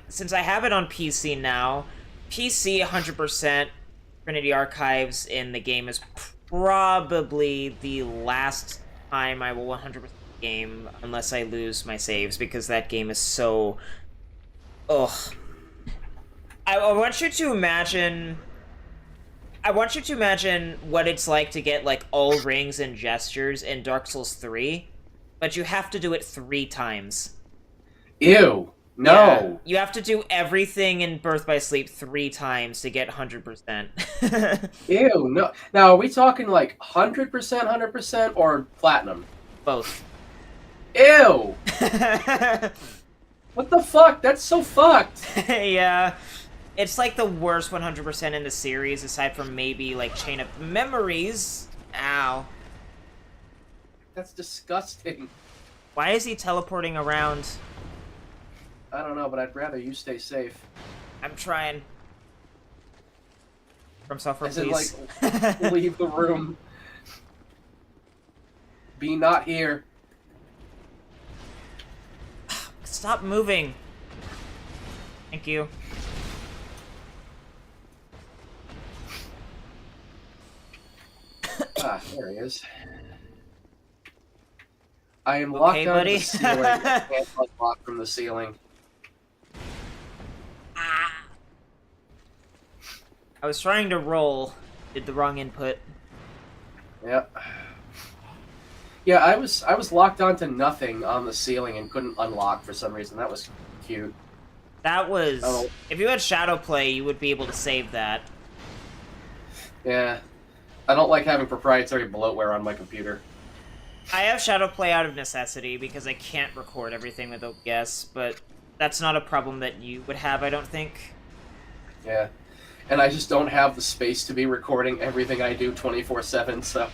since I have it on PC now, PC 100% Trinity Archives in the game is probably the last time I will 100% the game unless I lose my saves, because that game is so... Ugh. I want you to imagine what it's like to get, like, all rings and gestures in Dark Souls 3, but you have to do it 3 times. Ew. No. Yeah, you have to do everything in Birth by Sleep 3 times to get 100%. Ew, no. Now, are we talking like 100%, 100%, or platinum? Both. Ew! What the fuck? That's so fucked! Yeah. It's like the worst 100% in the series, aside from maybe, like, Chain of Memories. Ow. That's disgusting. Why is he teleporting around? I don't know, but I'd rather you stay safe. I'm trying. From software, As in, please. like, leave the room. Be not here. Stop moving. Thank you. Ah, there he is. I am locked onto buddy? the ceiling. I can't unlock from the ceiling. I was trying to roll. Did the wrong input. Yep. Yeah, I was locked onto nothing on the ceiling and couldn't unlock for some reason. That was cute. That was... Oh. If you had Shadow Play, you would be able to save that. Yeah. I don't like having proprietary bloatware on my computer. I have Shadow Play out of necessity because I can't record everything with OBS, but that's not a problem that you would have, I don't think. Yeah. And I just don't have the space to be recording everything I do 24/7, so...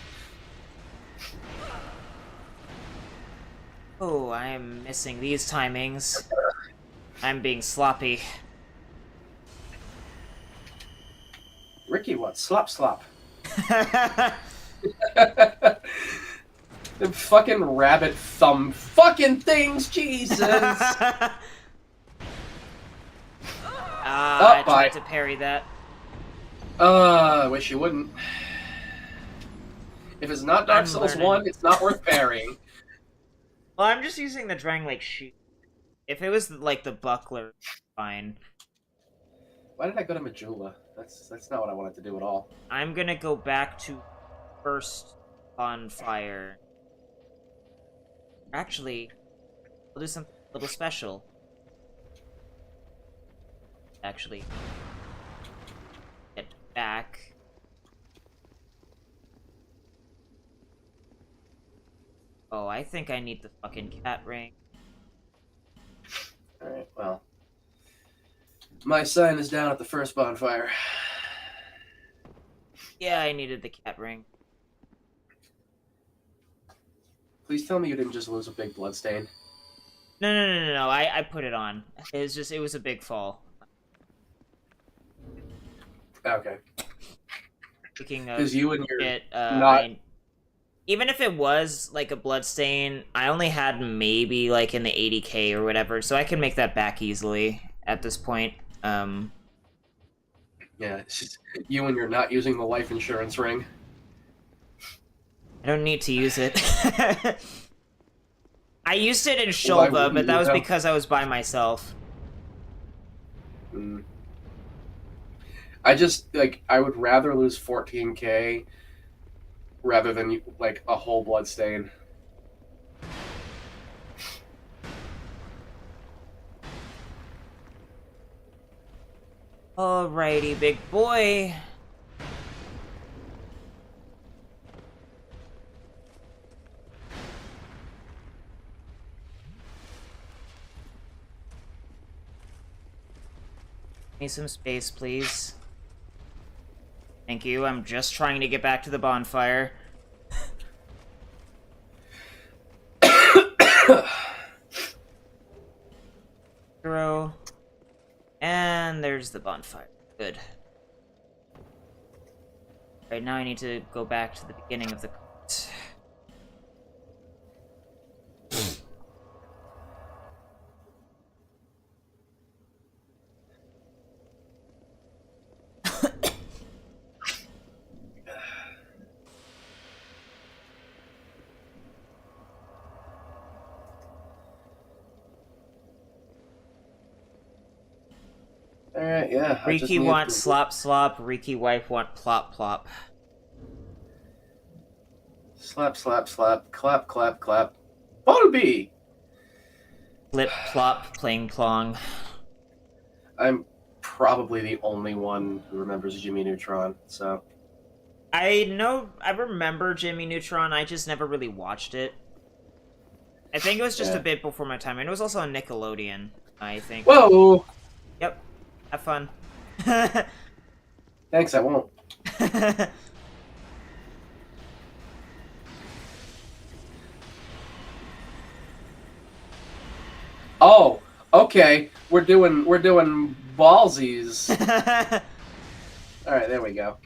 Oh, I am missing these timings. I'm being sloppy. Ricky, what? Slop. The fucking rabbit thumb fucking things, Jesus! I bye. tried to parry that. I wish you wouldn't. If it's not Dark Souls 1, it's not worth parrying. Well, I'm just using the Drang Lake shoot. If it was, like, the buckler, fine. Why did I go to Majula? That's not what I wanted to do at all. I'm gonna go back to first bonfire. Actually, I'll do something a little special. Actually, get back. Oh, I think I need the fucking cat ring. Alright, well. My sign is down at the first bonfire. Yeah, I needed the cat ring. Please tell me you didn't just lose a big bloodstain. No, I put it on. It was a big fall. Okay. Speaking of Because you and your shit, not. even if it was like a bloodstain, I only had maybe like in the 80k or whatever, so I can make that back easily at this point. Yeah, it's just you and you're not using the life insurance ring. I don't need to use it. I used it in Why Shulva, wouldn't but that you, was though? because I was by myself. Mm. I just like I would rather lose 14k rather than like a whole bloodstain. Alrighty, big boy. Need some space, please. Thank you. I'm just trying to get back to the bonfire. Throw. And there's the bonfire. Good. Right now I need to go back to the beginning of the quest. Alright, yeah. I just Riki need want to- slop slop, Riki wife want plop plop. Slap, slap, slap, clap, clap, clap. Bumblebee! Flip plop pling plong. I'm probably the only one who remembers Jimmy Neutron, so. I remember Jimmy Neutron, I just never really watched it. I think it was just Yeah. a bit before my time, and it was also on Nickelodeon, I think. Whoa! Yep. Have fun. Thanks, I won't. Oh, okay. We're doing ballsies. All right, there we go.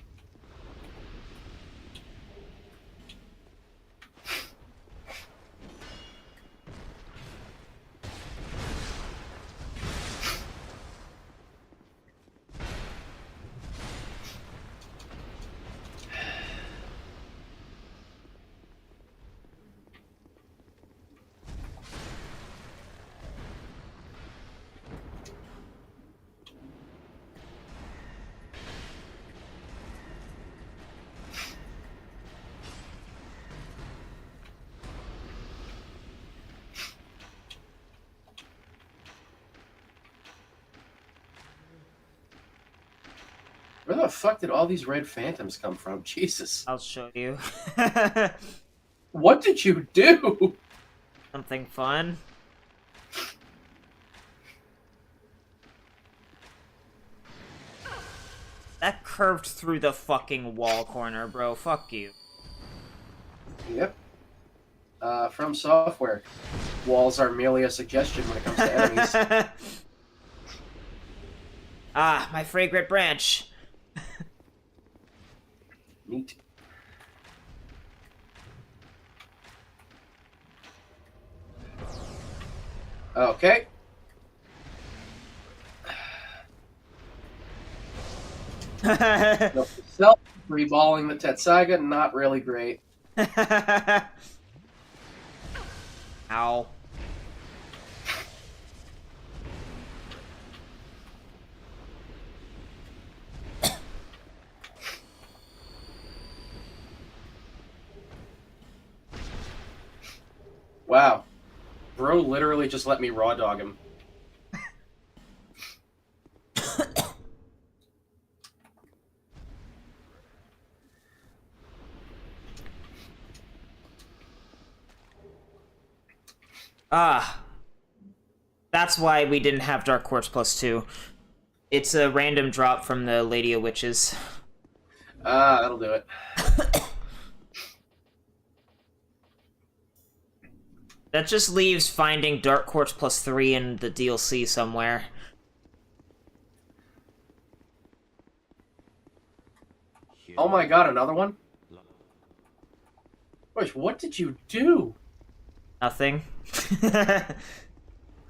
Where the fuck did all these red phantoms come from? Jesus. I'll show you. What did you do? Something fun. That curved through the fucking wall corner, bro. Fuck you. Yep. From software. Walls are merely a suggestion when it comes to enemies. Ah, my fragrant branch. Neat. Okay. Self reballing the Tetsaga, not really great. Ow. Wow. Bro literally just let me raw dog him. Ah. That's why we didn't have Dark Quartz +2. It's a random drop from the Lady of Witches. Ah, that'll do it. That just leaves finding Dark Quartz +3 in the DLC somewhere. Oh my god, another one? Wait, what did you do? Nothing.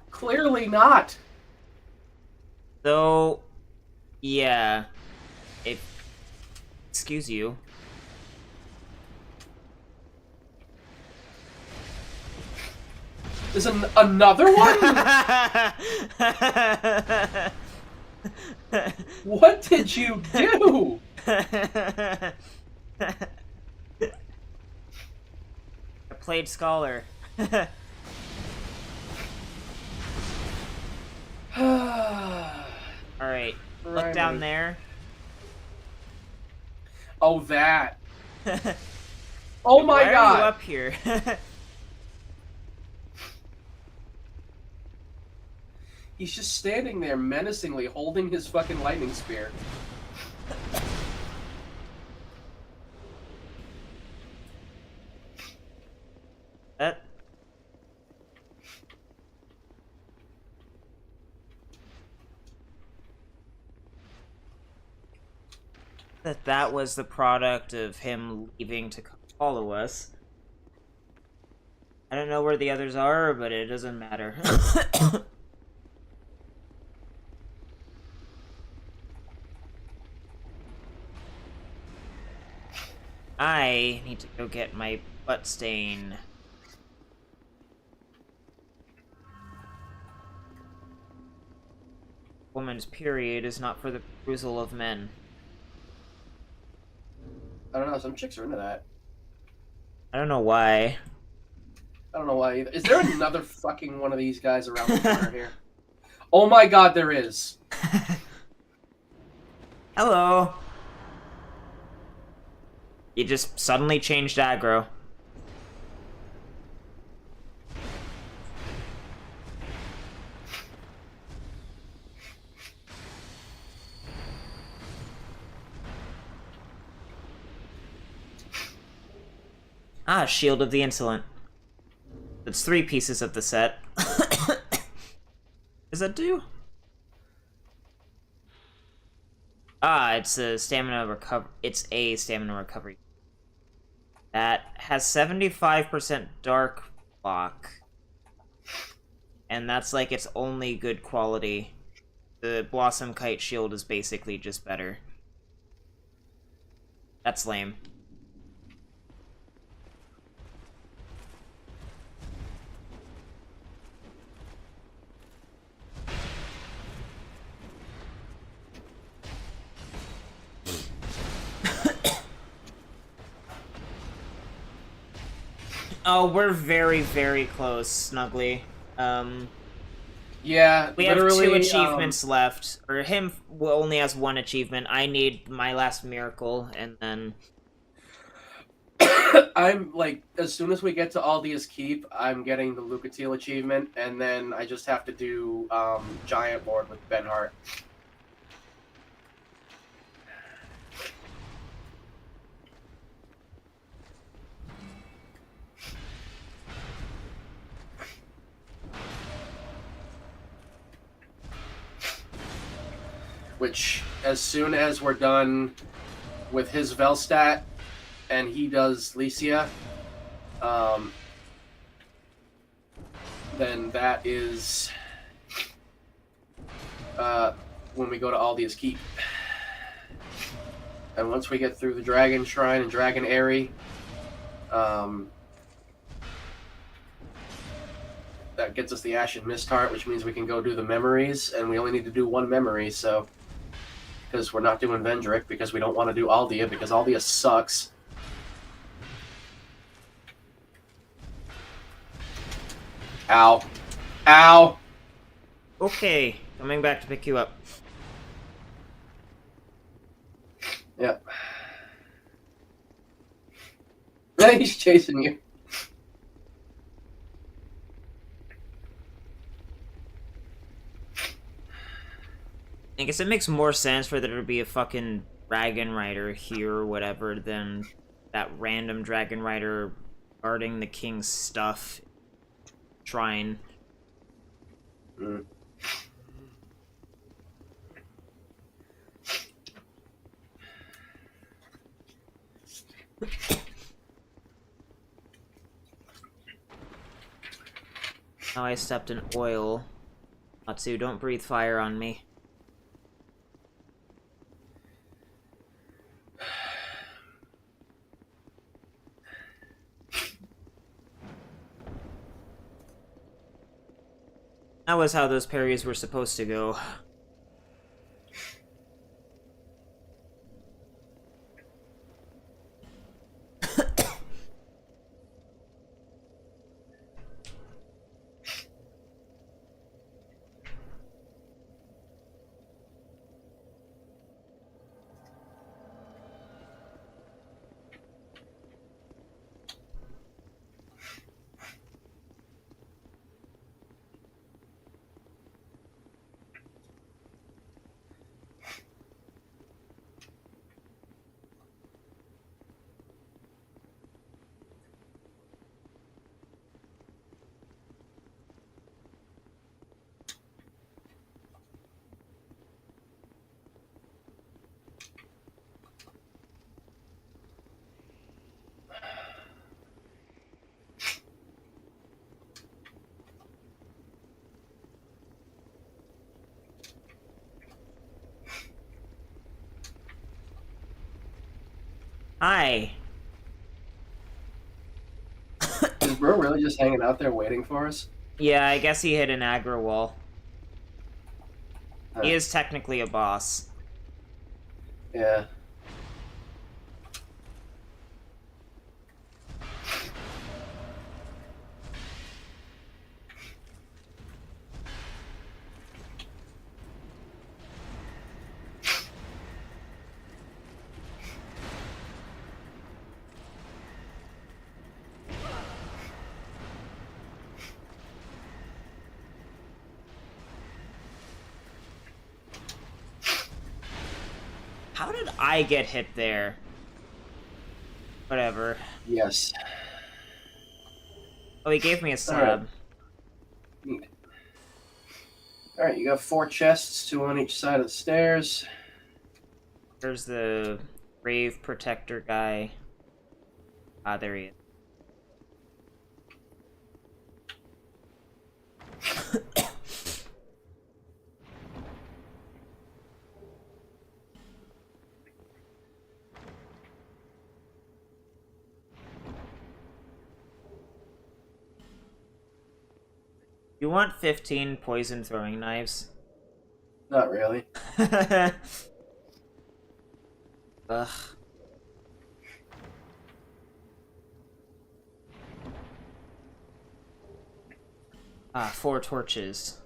Clearly not. So, yeah. Excuse you. There's another one? What did you do? I played Scholar. Alright, look down there. Oh, that. Oh my Why god. are you up here? He's just standing there menacingly holding his fucking lightning spear. That was the product of him leaving to follow us. I don't know where the others are, but it doesn't matter. I need to go get my butt stain. Woman's period is not for the perusal of men. I don't know, some chicks are into that. I don't know why. I don't know why either. Is there another fucking one of these guys around the corner here? Oh my god, there is. Hello. You just suddenly changed aggro. Ah, Shield of the Insolent. That's 3 pieces of the set. Does that do? Ah, it's a stamina recover. It's a stamina recovery. That has 75% dark block. And that's like its only good quality. The Blossom Kite Shield is basically just better. That's lame. Oh, we're very, very close, Snuggly. Yeah, We have 2 achievements left. Or him only has 1 achievement. I need my last miracle, and then... I'm, like, as soon as we get to Aldia's Keep, I'm getting the Lucatiel achievement, and then I just have to do, Giant Lord with Ben Hart. Which, as soon as we're done with his Velstat, and he does Lycia, then that is when we go to Aldia's Keep. And once we get through the Dragon Shrine and Dragon Aerie, that gets us the Ashen Mist Heart, which means we can go do the memories, and we only need to do 1 memory, so... Because we're not doing Vendrick, because we don't want to do Aldia, because Aldia sucks. Ow. Ow! Okay, coming back to pick you up. Yep. He's chasing you. I guess it makes more sense for there to be a fucking Dragon Rider here or whatever than that random Dragon Rider guarding the king's stuff shrine. Mm. Now I stepped in oil. Matsu, don't breathe fire on me. That was how those parries were supposed to go. Hi. Is Bro really just hanging out there waiting for us? Yeah, I guess he hit an aggro wall. He Huh. is technically a boss. Yeah. How did I get hit there? Whatever. Yes. Oh, he gave me a Alright. slab. Neat. Alright, you got 4 chests, 2 on each side of the stairs. There's the Brave Protector guy. Ah, there he is. You want 15 poison throwing knives? Not really. Ugh. Ah, 4 torches.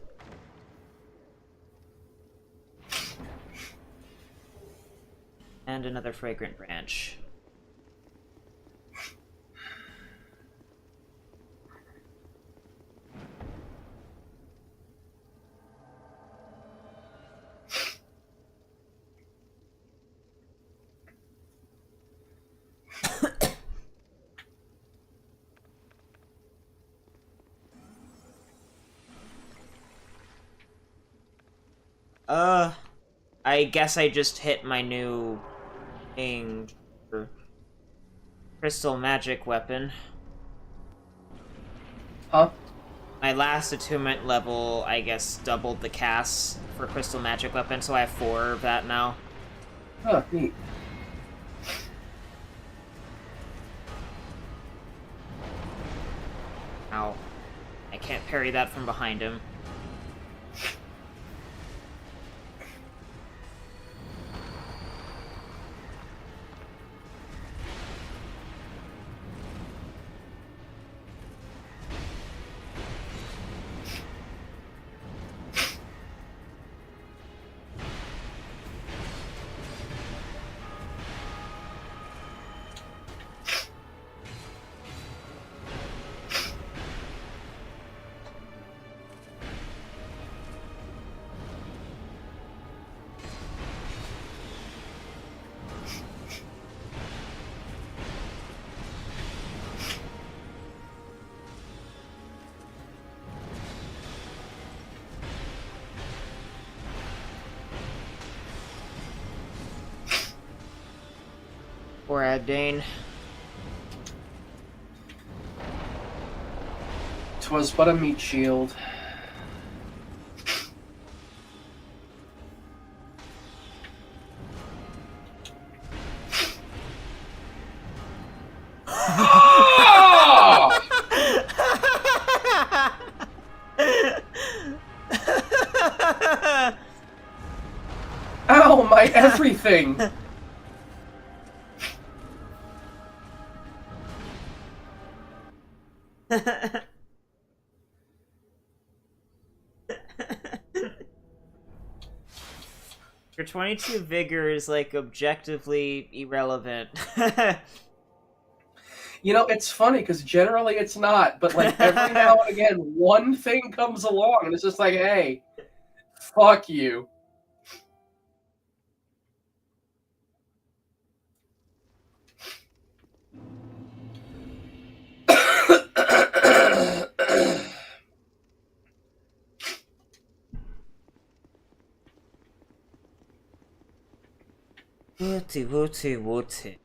And another fragrant branch. I guess I just hit my new thing for crystal magic weapon. Huh? My last attunement level, I guess, doubled the casts for crystal magic weapon, so I have 4 of that now. Oh, neat. Ow. I can't parry that from behind him. Poor Agdane. 'twas but a meat shield. Ow, my everything! Your 22 vigor is, like, objectively irrelevant. You know, it's funny, because generally it's not, but, like, every now and again, one thing comes along, and it's just like, hey, fuck you. Wooty, wooty, wooty.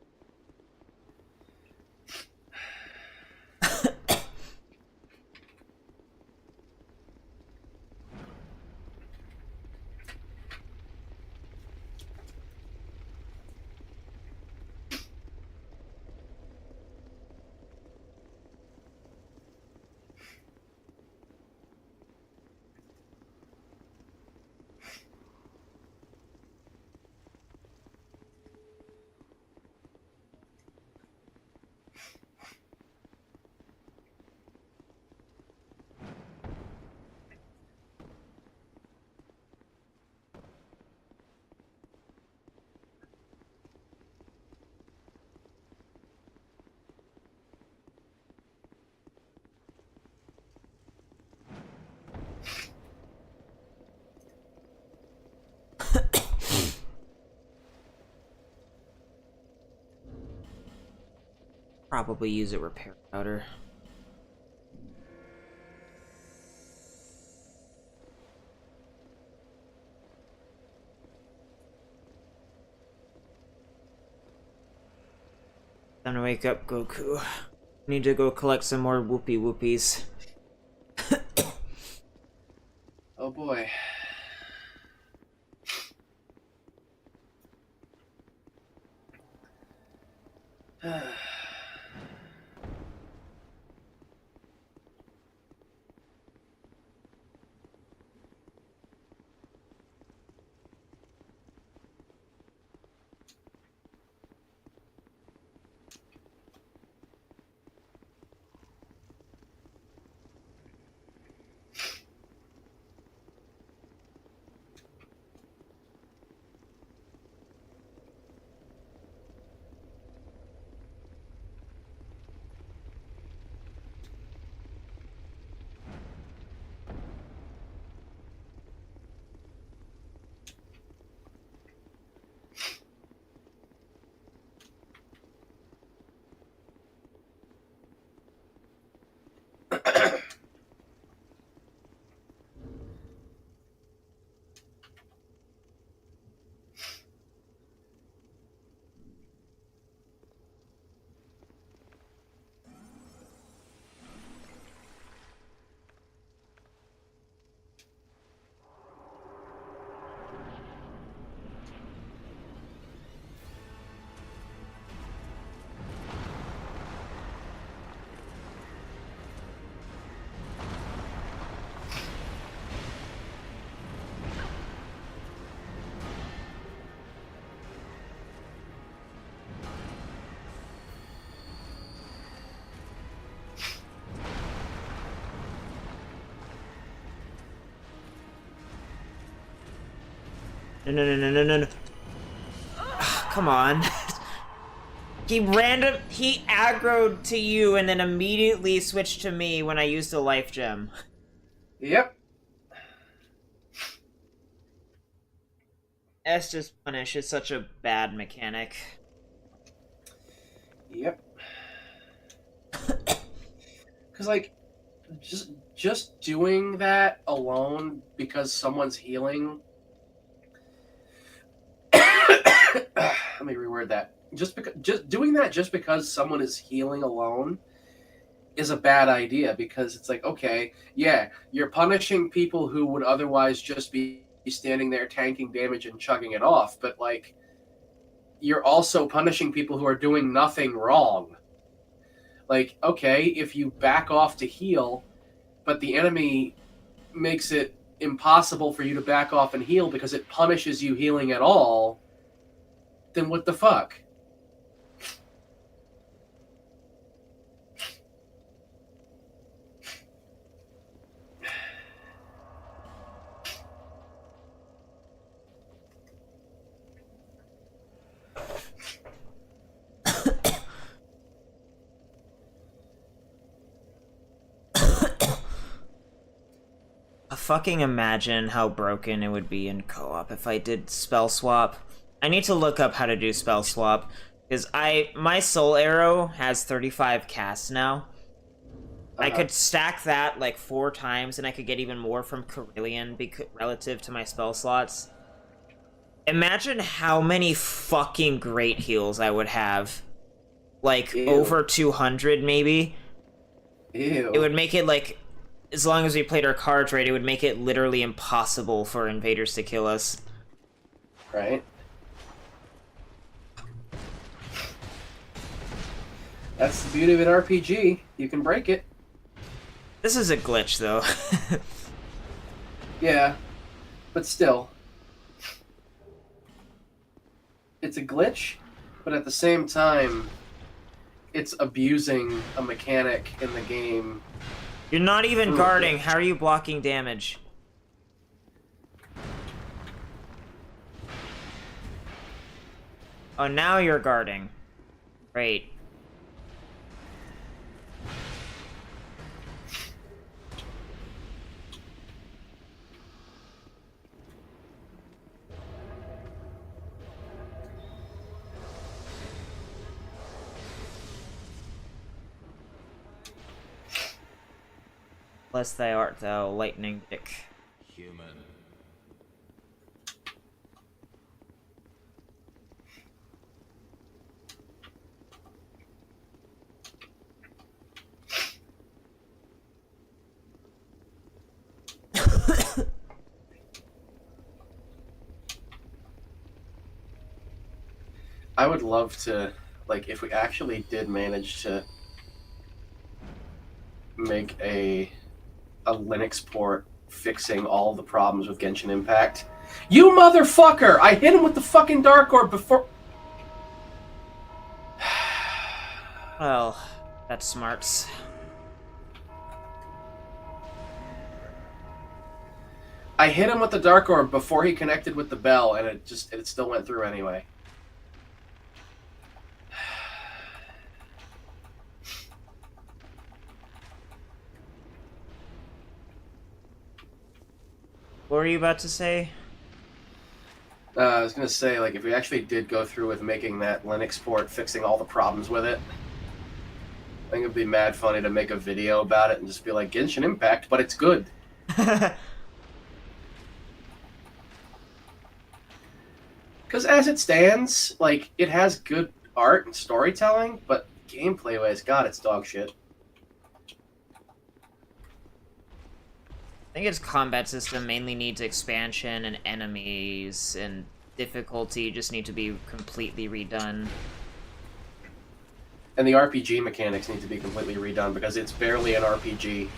Probably use a repair router. Time to wake up, Goku. Need to go collect some more whoopee whoopies. Oh boy. No. Come on. He aggroed to you and then immediately switched to me when I used a life gem. Yep. S just punish is such a bad mechanic. Yep. Because, like, just doing that alone because someone's healing. Let me reword that. Just doing that just because someone is healing alone is a bad idea, because it's like, okay, yeah, you're punishing people who would otherwise just be standing there tanking damage and chugging it off, but like, you're also punishing people who are doing nothing wrong. Like, okay, if you back off to heal, but the enemy makes it impossible for you to back off and heal because it punishes you healing at all, then what the fuck? Fucking imagine how broken it would be in co-op if I did spell swap. I need to look up how to do spell swap, because my soul arrow has 35 casts now. I could stack that like 4 times, and I could get even more from Carillion relative to my spell slots. Imagine how many fucking great heals I would have. Like, over 200, maybe? Ew. It would make it, like, as long as we played our cards right, it would make it literally impossible for invaders to kill us. Right? That's the beauty of an RPG. You can break it. This is a glitch, though. Yeah, but still. It's a glitch, but at the same time, it's abusing a mechanic in the game. You're not even guarding. How are you blocking damage? Oh, now you're guarding. Great. Blessed thy art, thou lightning dick. Human. I would love to, like, if we actually did manage to make a Linux port fixing all the problems with Genshin Impact. You motherfucker! I hit him with the fucking Dark Orb before... Well, that's smarts. I hit him with the Dark Orb before he connected with the bell, and it still went through anyway. What were you about to say? I was going to say, like, if we actually did go through with making that Linux port, fixing all the problems with it, I think it'd be mad funny to make a video about it and just be like, Genshin Impact, but it's good. Because as it stands, like, it has good art and storytelling, but gameplay-wise, God, it's dog shit. I think its combat system mainly needs expansion, and enemies and difficulty just need to be completely redone. And the RPG mechanics need to be completely redone because it's barely an RPG.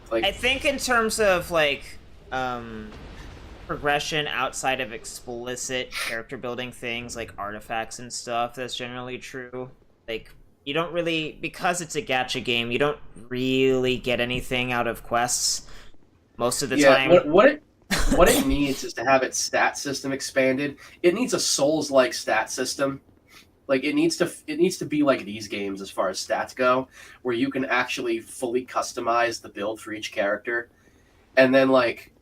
Like, I think in terms of, like, progression outside of explicit character building things like artifacts and stuff, that's generally true. Like, you don't really, because it's a gacha game, you don't really get anything out of quests most of the time. What it needs is to have its stat system expanded. It needs a Souls-like stat system. Like, it needs to be like these games as far as stats go, where you can actually fully customize the build for each character. And then, like,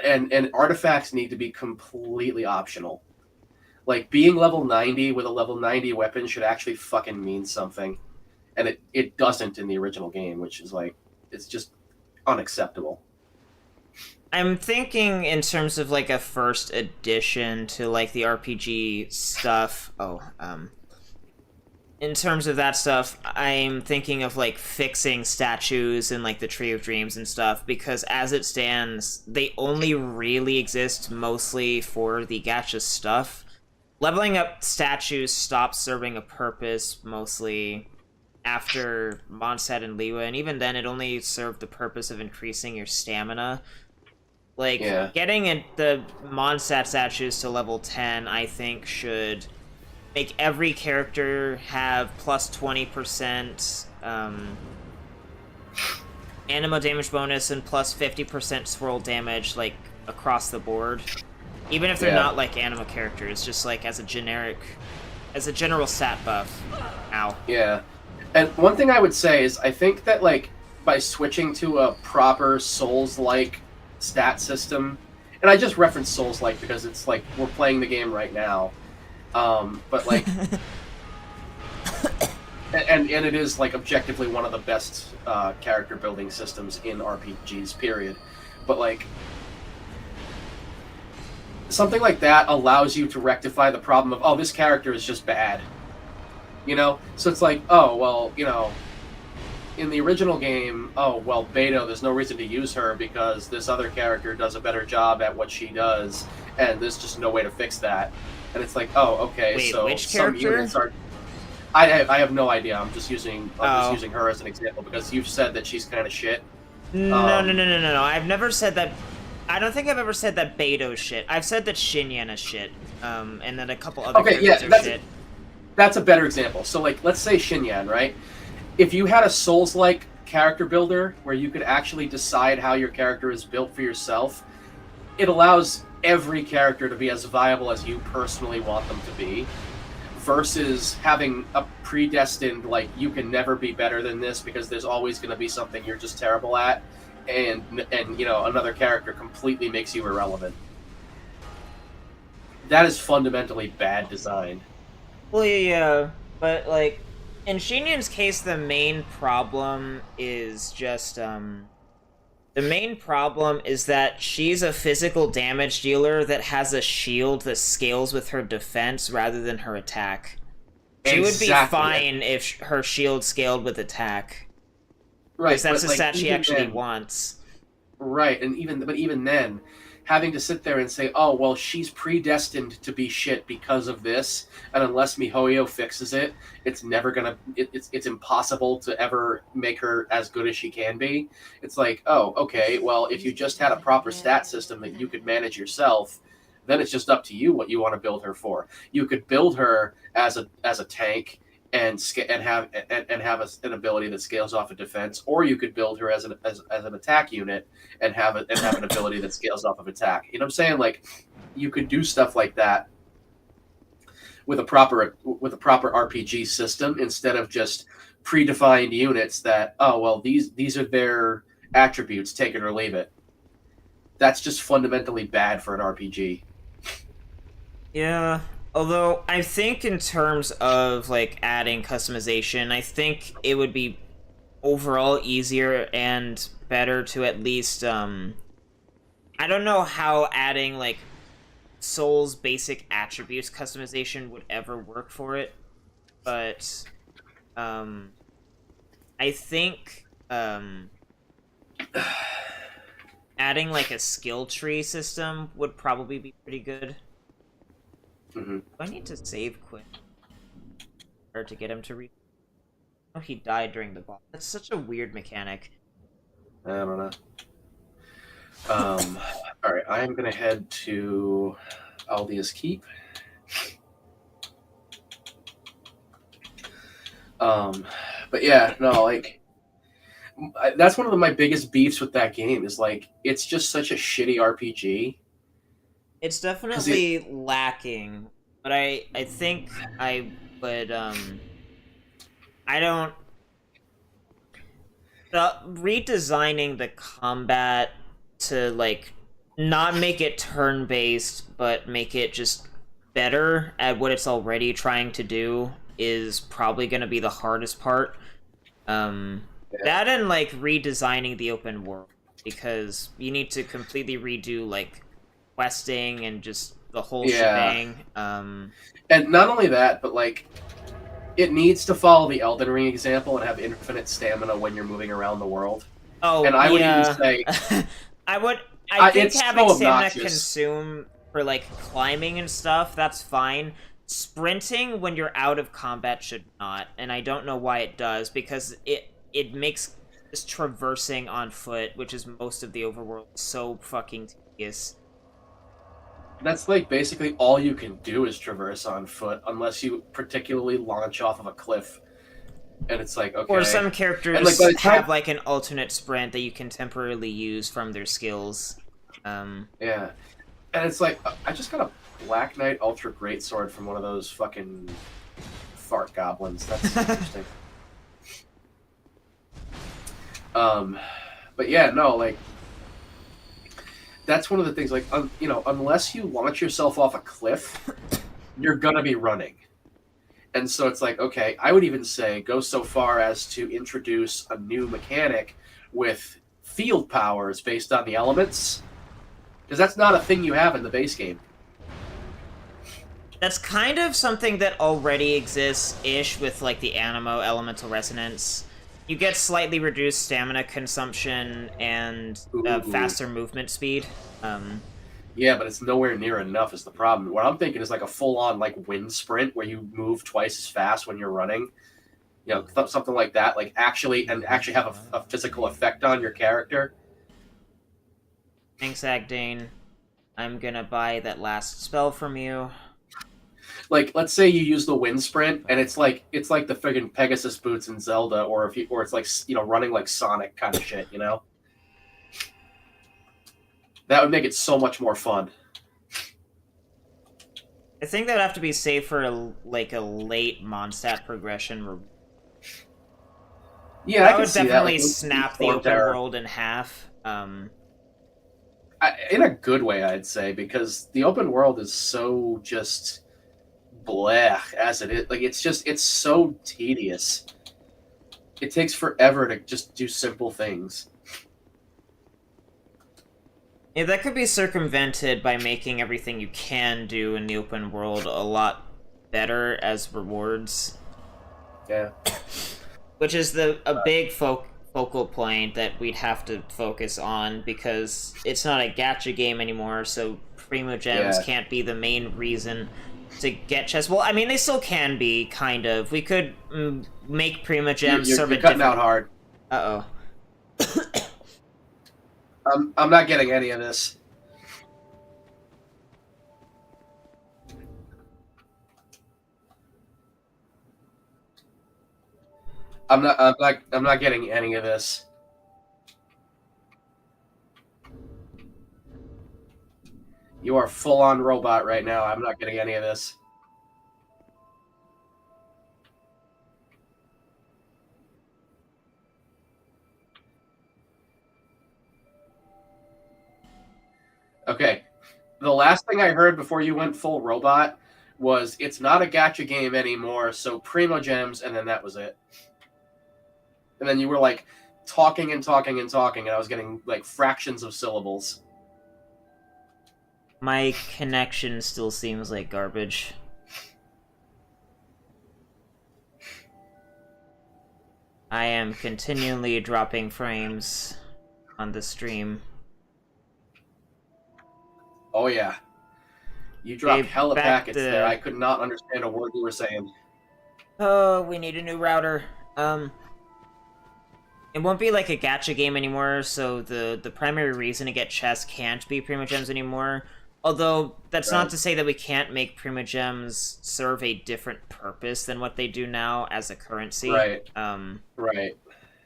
and artifacts need to be completely optional. Like, being level 90 with a level 90 weapon should actually fucking mean something. And it doesn't in the original game, which is, like, it's just unacceptable. I'm thinking in terms of, like, a first addition to, like, the RPG stuff. In in terms of that stuff, I'm thinking of like fixing statues and like the Tree of Dreams and stuff, because as it stands, they only really exist mostly for the gacha stuff. Leveling up statues stops serving a purpose mostly after Mondstadt and Liwa, and even then it only served the purpose of increasing your stamina. Like, Yeah. getting the Mondstadt statues to level 10, I think, should make every character have plus 20% anima damage bonus and plus 50% swirl damage, like, across the board. Even if they're not, like, anima characters, just, like, as a general stat buff. Ow. Yeah. And one thing I would say is I think that, like, by switching to a proper Souls-like stat system, and I just reference Souls-like because it's, like, we're playing the game right now. But, like... and it is, like, objectively one of the best character-building systems in RPGs, period. But, like... something like that allows you to rectify the problem of, oh, this character is just bad. You know? So it's like, oh, well, you know, in the original game, oh, well, Beto, there's no reason to use her because this other character does a better job at what she does, and there's just no way to fix that. And it's like, oh, okay, wait, so which some character? units are... I have no idea. I'm just using her as an example because you've said that she's kind of shit. No. I've never said that. I don't think I've ever said that Beto's shit. I've said that Xinyan is shit, and then a couple other characters are shit. That's a better example. So, like, let's say Xinyan, right? If you had a Souls-like character builder where you could actually decide how your character is built for yourself, it allows every character to be as viable as you personally want them to be, versus having a predestined, like, you can never be better than this because there's always going to be something you're just terrible at, and you know, another character completely makes you irrelevant. That is fundamentally bad design. Well, yeah, but, like, in Xinyan's case, the main problem is just, the main problem is that she's a physical damage dealer that has a shield that scales with her defense rather than her attack. She would be fine if her shield scaled with attack. Right, because that's the like, stat she actually wants. Right, and even then, having to sit there and say, oh, well, she's predestined to be shit because of this, and unless MiHoYo fixes it, it's never gonna... It's impossible to ever make her as good as she can be. It's like, oh, okay, well, if you just had a proper stat system that you could manage yourself, then it's just up to you what you want to build her for. You could build her as a tank and have an ability that scales off of defense, or you could build her as an attack unit and have an ability that scales off of attack. You know what I'm saying? Like, you could do stuff like that with a proper RPG system instead of just predefined units that, oh, well, these are their attributes, take it or leave it. That's just fundamentally bad for an RPG. Yeah. Although, I think in terms of, like, adding customization, I think it would be overall easier and better to at least, I don't know how adding, like, Soul's basic attributes customization would ever work for it, but, I think, adding, like, a skill tree system would probably be pretty good. Mm-hmm. Do I need to save quick? Or to get him to Oh, he died during the boss. That's such a weird mechanic. I don't know. Alright, I am going to head to Aldia's Keep. But yeah, no, like, that's one of my biggest beefs with that game is, like, it's just such a shitty RPG. It's definitely lacking, but I think I would, I don't... redesigning the combat to, like, not make it turn-based, but make it just better at what it's already trying to do is probably going to be the hardest part. That and, like, redesigning the open world, because you need to completely redo, like, questing and just the whole shebang. And not only that, but, like, it needs to follow the Elden Ring example and have infinite stamina when you're moving around the world. Oh, And I would even yeah. say I think it's having so stamina obnoxious. consume for like climbing and stuff, that's fine. Sprinting when you're out of combat should not, and I don't know why it does, because it makes this traversing on foot, which is most of the overworld, so fucking tedious. That's like basically all you can do is traverse on foot unless you particularly launch off of a cliff. And it's like, okay. Or some characters And, like, by the time- have like an alternate sprint that you can temporarily use from their skills. Yeah. And it's like, I just got a Black Knight Ultra Greatsword from one of those fucking fart goblins. That's interesting. But yeah, no, like, that's one of the things, like, you know, unless you launch yourself off a cliff, you're gonna be running. And so it's like, okay, I would even say go so far as to introduce a new mechanic with field powers based on the elements, because that's not a thing you have in the base game. That's kind of something that already exists-ish with, like, the Animo Elemental Resonance. You get slightly reduced stamina consumption and faster movement speed. Yeah, but it's nowhere near enough is the problem. What I'm thinking is like a full-on like wind sprint where you move twice as fast when you're running. You know, something like that. Like actually have a physical effect on your character. Thanks, Agdane. I'm gonna buy that last spell from you. Like, let's say you use the wind sprint, and it's like the friggin' Pegasus boots in Zelda, or it's like, you know, running like Sonic kind of shit. You know, that would make it so much more fun. I think that would have to be saved for like a late Mondstadt progression. Yeah, that I would can see that. definitely Like, snap the open world in half. In a good way, I'd say, because the open world is so just blech as it is. Like, it's so tedious. It takes forever to just do simple things. Yeah, that could be circumvented by making everything you can do in the open world a lot better as rewards. Yeah. Which is a big focal point that we'd have to focus on, because it's not a gacha game anymore, so Primo Gems can't be the main reason to get chests. Well, I mean, they still can be, kind of. We could make Primo Gems serve a cutting different... out hard. Uh-oh. I'm not getting any of this. I'm not getting any of this. You are full on robot right now. I'm not getting any of this. Okay. The last thing I heard before you went full robot was it's not a gacha game anymore, so Primo Gems, and then that was it. And then you were like talking and talking and talking, and I was getting like fractions of syllables. My connection still seems like garbage. I am continually dropping frames on the stream. Oh yeah. You dropped Okay, hella back packets to- there. I could not understand a word you were saying. Oh, we need a new router. It won't be like a gacha game anymore, so the primary reason to get chests can't be Primo Gems anymore. Although, that's not to say that we can't make Primo Gems serve a different purpose than what they do now as a currency. Right. Right.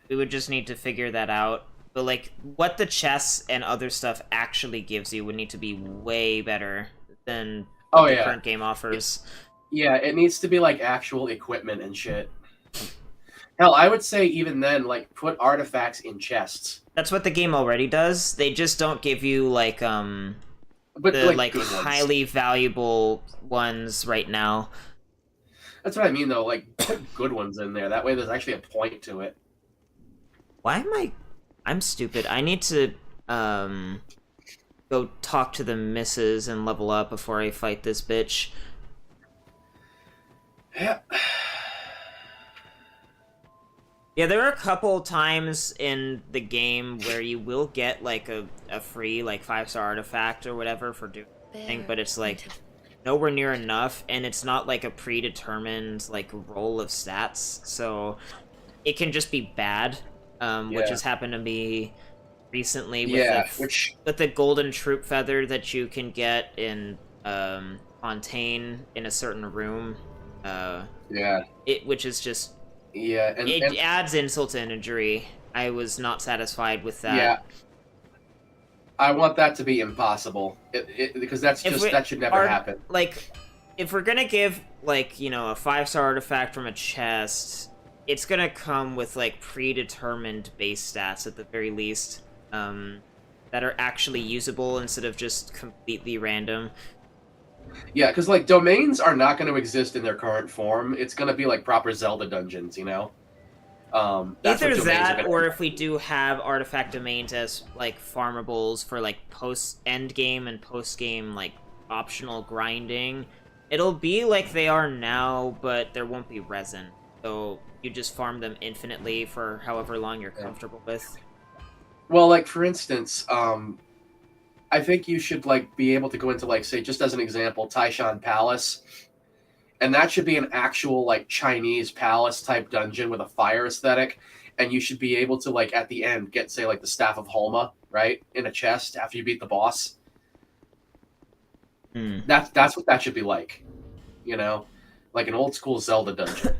We would just need to figure that out. But, like, what the chests and other stuff actually gives you would need to be way better than what the current game offers. Yeah, it needs to be, like, actual equipment and shit. Hell, I would say even then, like, put artifacts in chests. That's what the game already does. They just don't give you, like, But, the, like good ones. highly valuable ones right now. That's what I mean, though. Like, put good ones in there. That way there's actually a point to it. Why am I'm stupid. I need to, go talk to the missus and level up before I fight this bitch. Yeah. Yeah, there are a couple times in the game where you will get like a free like 5-star artifact or whatever for doing something, but it's like nowhere near enough, and it's not like a predetermined like roll of stats, so it can just be bad, which Yeah. has happened to me recently Yeah, which with the golden troop feather that you can get in Fontaine in a certain room, yeah, which is just yeah, it and adds insult to injury. I was not satisfied with yeah, that. I want that to be impossible. Because that's If just we that should never are happen. like, if we're gonna give like a 5-star artifact from a chest, it's gonna come with like predetermined base stats at the very least, that are actually usable instead of just completely random. Yeah, because like domains are not going to exist in their current form. It's going to be like proper Zelda dungeons, you know. That's what Either domains are that, going or to. if we do have artifact domains as like farmables for like post end game and post game like optional grinding, it'll be like they are now, but there won't be resin. So you just farm them infinitely for however long you're comfortable with. Well, like for instance, I think you should like be able to go into like say just as an example, Taishan Palace, and that should be an actual like Chinese palace type dungeon with a fire aesthetic, and you should be able to like at the end get say like the staff of Holma right in a chest after you beat the boss. Hmm. That's what that should be like, you know, like an old school Zelda dungeon.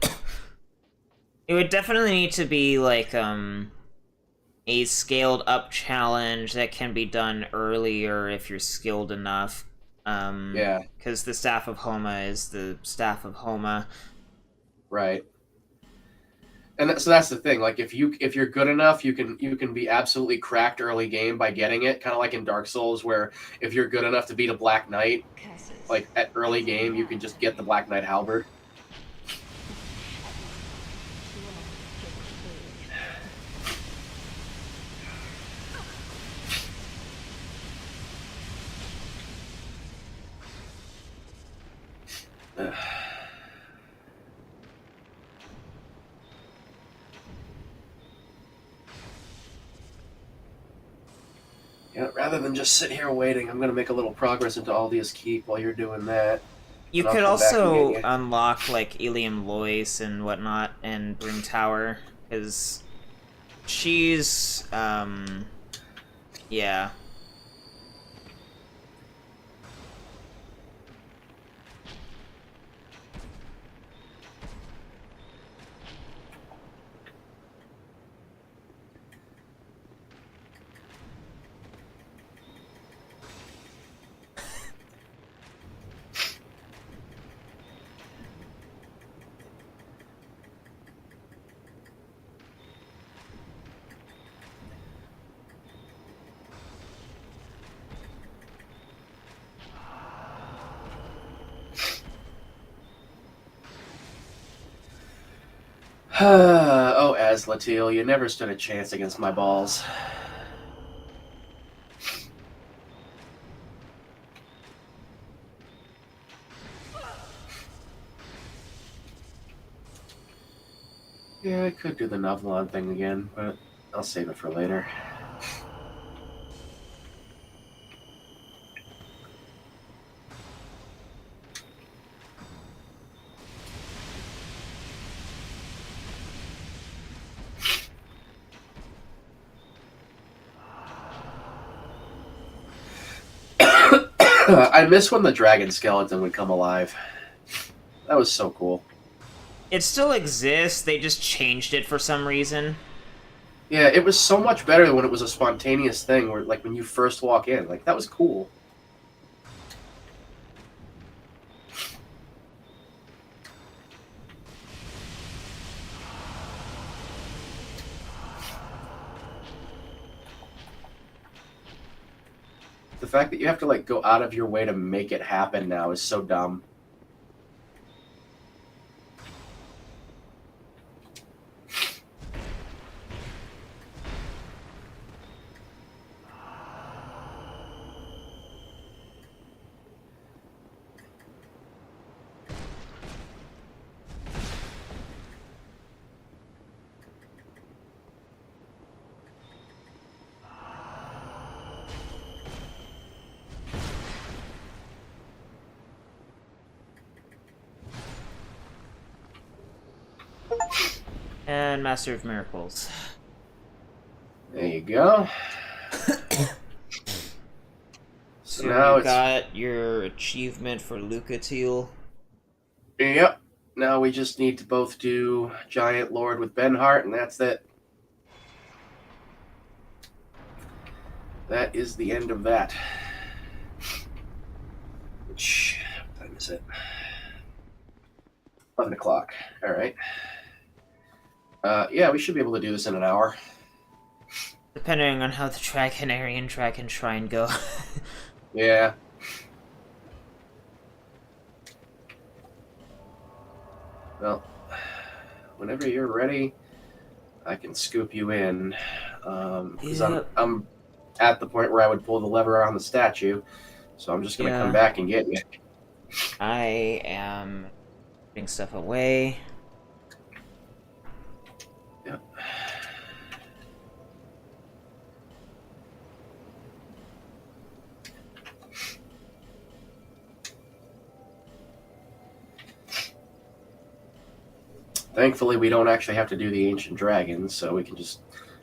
It would definitely need to be like a scaled up challenge that can be done earlier if you're skilled enough. Yeah, Because the staff of Homa is the staff of Homa. right. And so that's the thing. Like if you're good enough, you can be absolutely cracked early game by getting it. Kind of like in Dark Souls, where if you're good enough to beat a Black Knight, like at early game, you can just get the Black Knight halberd. Yeah, rather than just sit here waiting, I'm going to make a little progress into Aldia's Keep while you're doing that. You And I'll could come back and also get you. unlock like Ilium Lois and whatnot and Bring Tower, because she's yeah. Oh, Azlatil, you never stood a chance against my balls. Yeah, I could do the Novlon thing again, but I'll save it for later. I miss when the dragon skeleton would come alive. That was so cool. It still exists, they just changed it for some reason. Yeah, it was so much better when it was a spontaneous thing, where like when you first walk in, like that was cool. The fact that you have to like go out of your way to make it happen now is so dumb. And Master of Miracles. There you go. So now you it's got your achievement for Lucatiel. yep. Now we just need to both do Giant Lord with Benhart, and that's it. That is the end of that. Which what time is it? 11 o'clock. All right. Yeah, we should be able to do this in an hour. Depending on how the Dragonarian Dragon Shrine go. Yeah. Well, whenever you're ready, I can scoop you in. Because Yep. I'm at the point where I would pull the lever on the statue, so I'm just gonna come Yeah. back and get you. I am putting stuff away. Yep. Thankfully, we don't actually have to do the Ancient Dragons, so we can just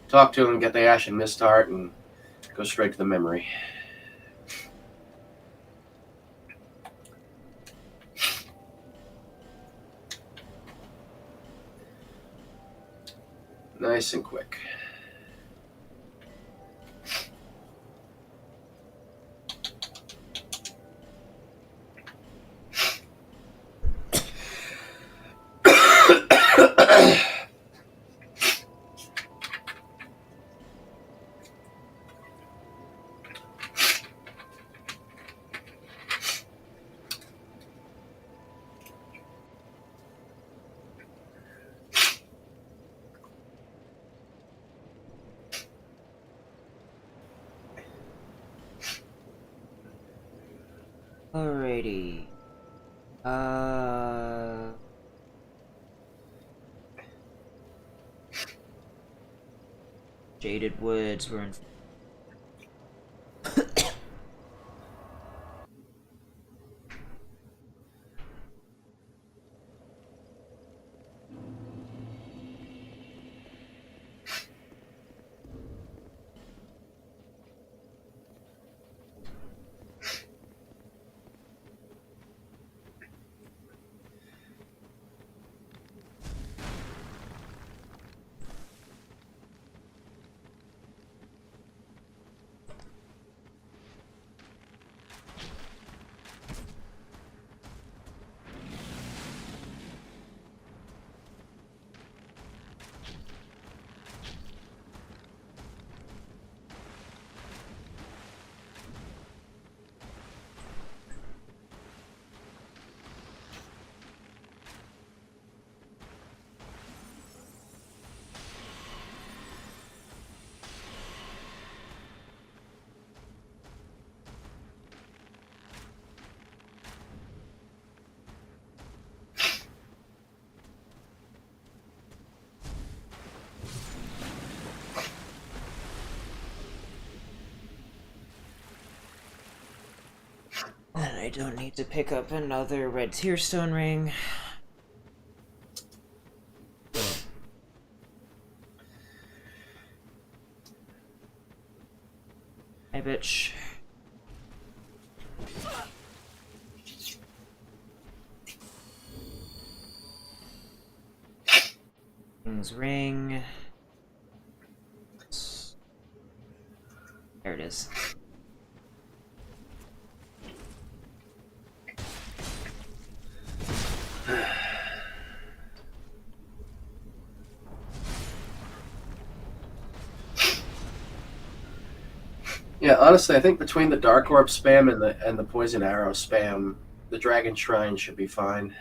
talk to him, get the Ashen Mist Heart, and go straight to the memory. Nice and quick. Alrighty. Jaded Woods, we're in. And I don't need to pick up another red tearstone ring. Hey, bitch. King's ring. There it is. Yeah, honestly, I think between the Dark Orb spam and the Poison Arrow spam, the Dragon Shrine should be fine.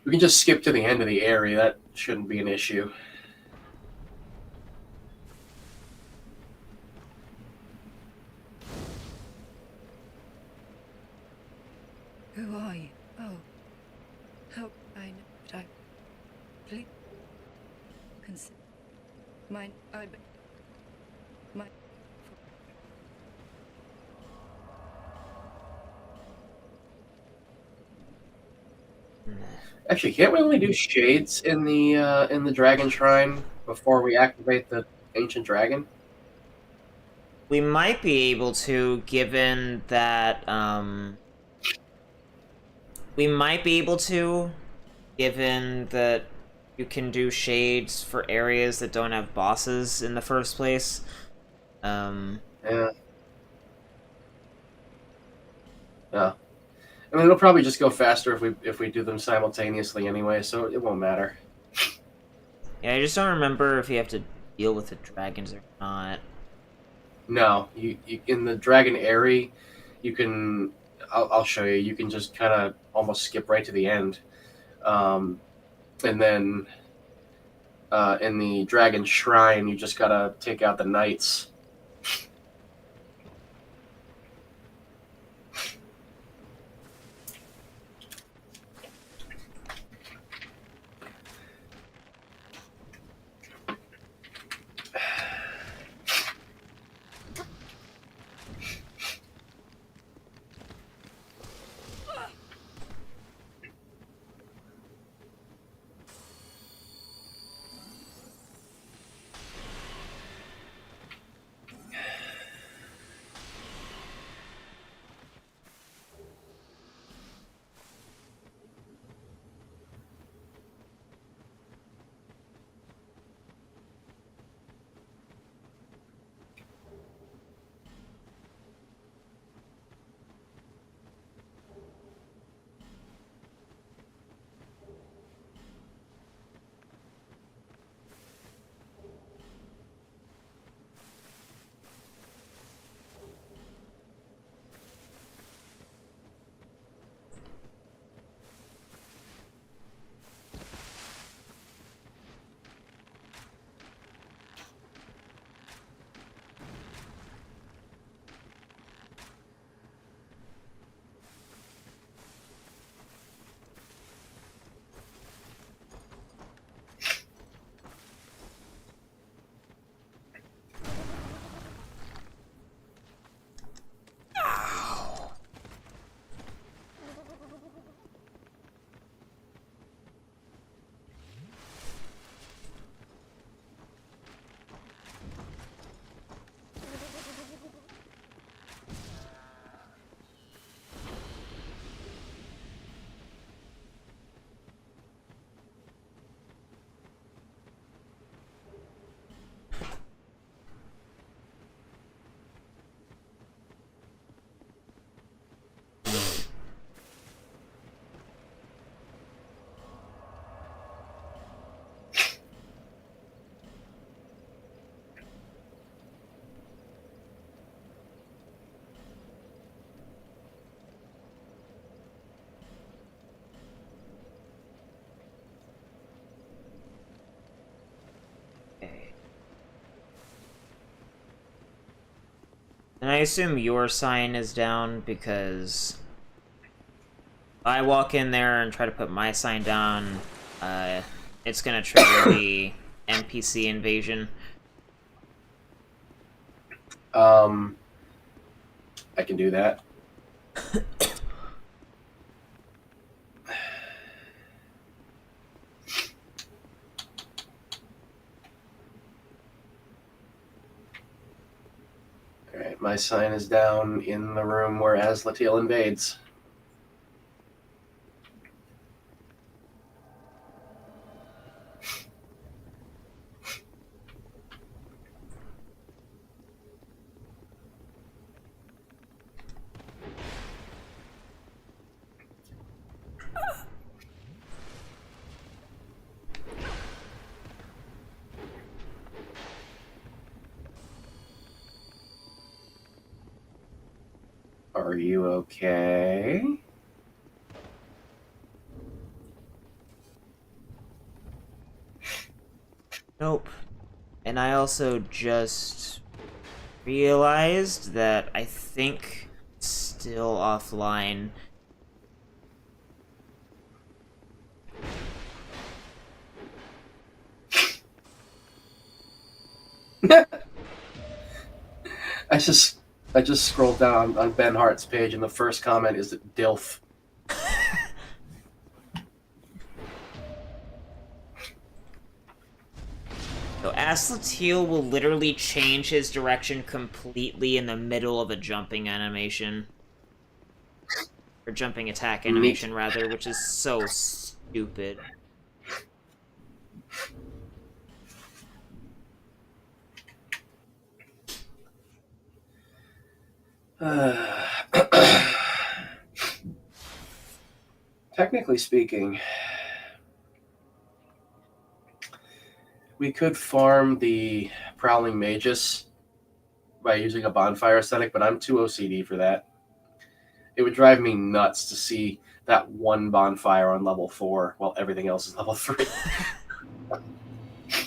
We can just skip to the end of the area. That shouldn't be an issue. Who are you? Oh, how I know, but I please consider mine. My. Actually, can't we only do shades in the dragon shrine before we activate the ancient dragon? We might be able to, given that, we might be able to, given that you can do shades for areas that don't have bosses in the first place. Yeah. Yeah. I mean, it'll probably just go faster if we do them simultaneously anyway, so it won't matter. Yeah, I just don't remember if you have to deal with the dragons or not. No, you in the dragon area, you can. I'll show you. You can just kind of almost skip right to the end, and then in the dragon shrine, you just gotta take out the knights. And I assume your sign is down because I walk in there and try to put my sign down, it's gonna trigger the NPC invasion. I can do that. Alright, my sign is down in the room where Azlatil invades. Are you okay? Nope. And I also just realized that I think it's still offline. I just scrolled down on Ben Hart's page, and the first comment is DILF. So Aslateel will literally change his direction completely in the middle of a jumping animation. Or jumping attack animation, rather, which is so stupid. Technically speaking, we could farm the Prowling Magus by using a bonfire aesthetic, but I'm too OCD for that. It would drive me nuts to see that one bonfire on level 4 while everything else is level 3.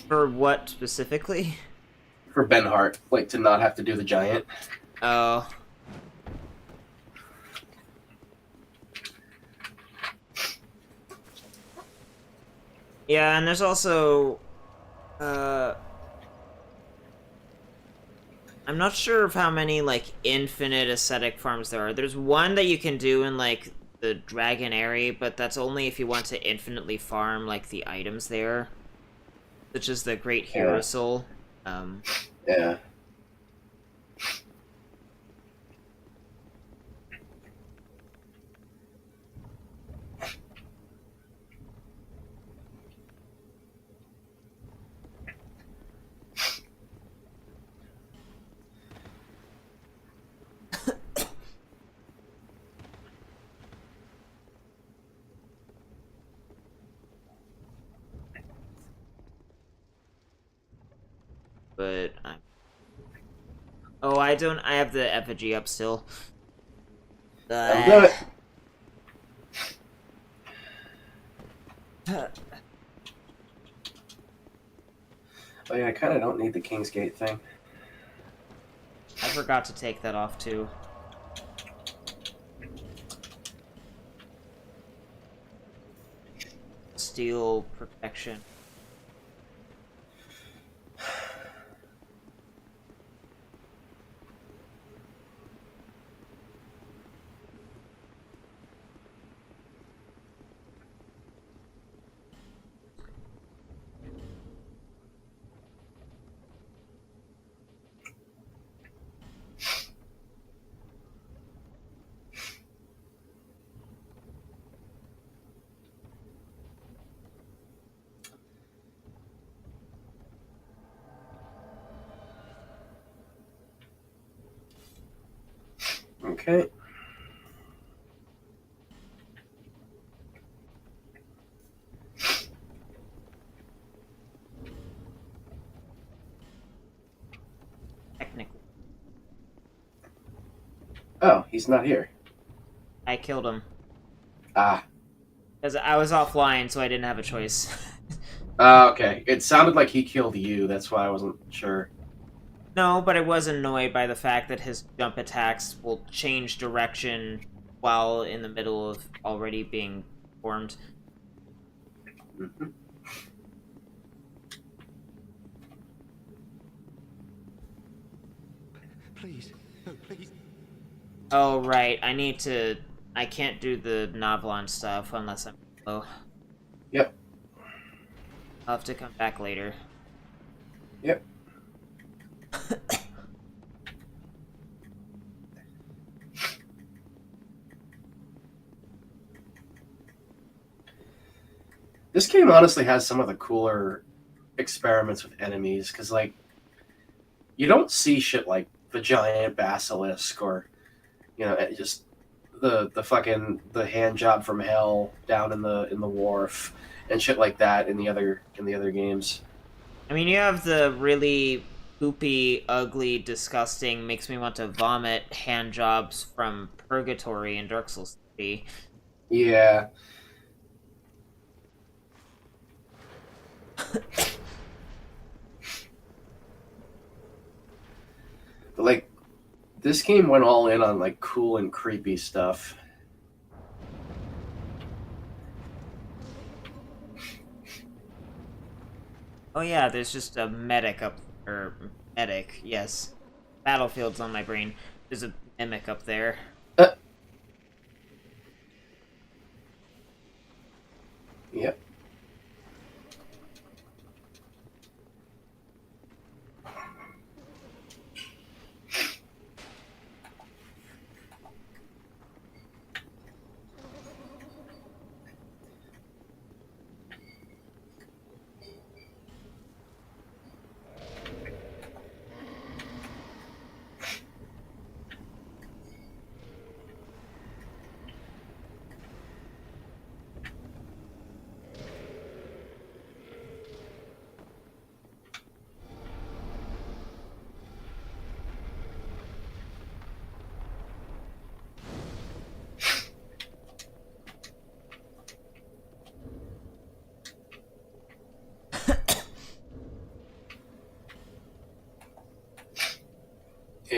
For what specifically? For Benhart, like to not have to do the giant. Oh. Yeah, and there's also... I'm not sure of how many, like, infinite aesthetic farms there are. There's one that you can do in, like, the Dragon area, but that's only if you want to infinitely farm, like, the items there. Such as the Great Hero Soul. Yeah. But I'm... Oh, I don't... I have the effigy up still. I'll do it. Oh yeah, I kind of don't need the Kingsgate thing. I forgot to take that off, too. Steel protection. Okay. Technically. Oh, he's not here. I killed him. Ah. Because I was offline, so I didn't have a choice. Okay. It sounded like he killed you. That's why I wasn't sure. No, but I was annoyed by the fact that his jump attacks will change direction while in the middle of already being formed. Mm-hmm. Please, no, please. Oh, right. I can't do the Novlon stuff unless I'm low. Yep. I'll have to come back later. Yep. This game honestly has some of the cooler experiments with enemies, because, like, you don't see shit like the giant basilisk or, you know, just the hand job from hell down in the wharf and shit like that in the other games. I mean, you have the really poopy, ugly, disgusting, makes me want to vomit hand jobs from Purgatory in Dark Souls 3. Yeah. But, like, this game went all in on, like, cool and creepy stuff. Oh yeah, there's just a medic up... medic, yes. Battlefield's on my brain. There's a mimic up there. Yep.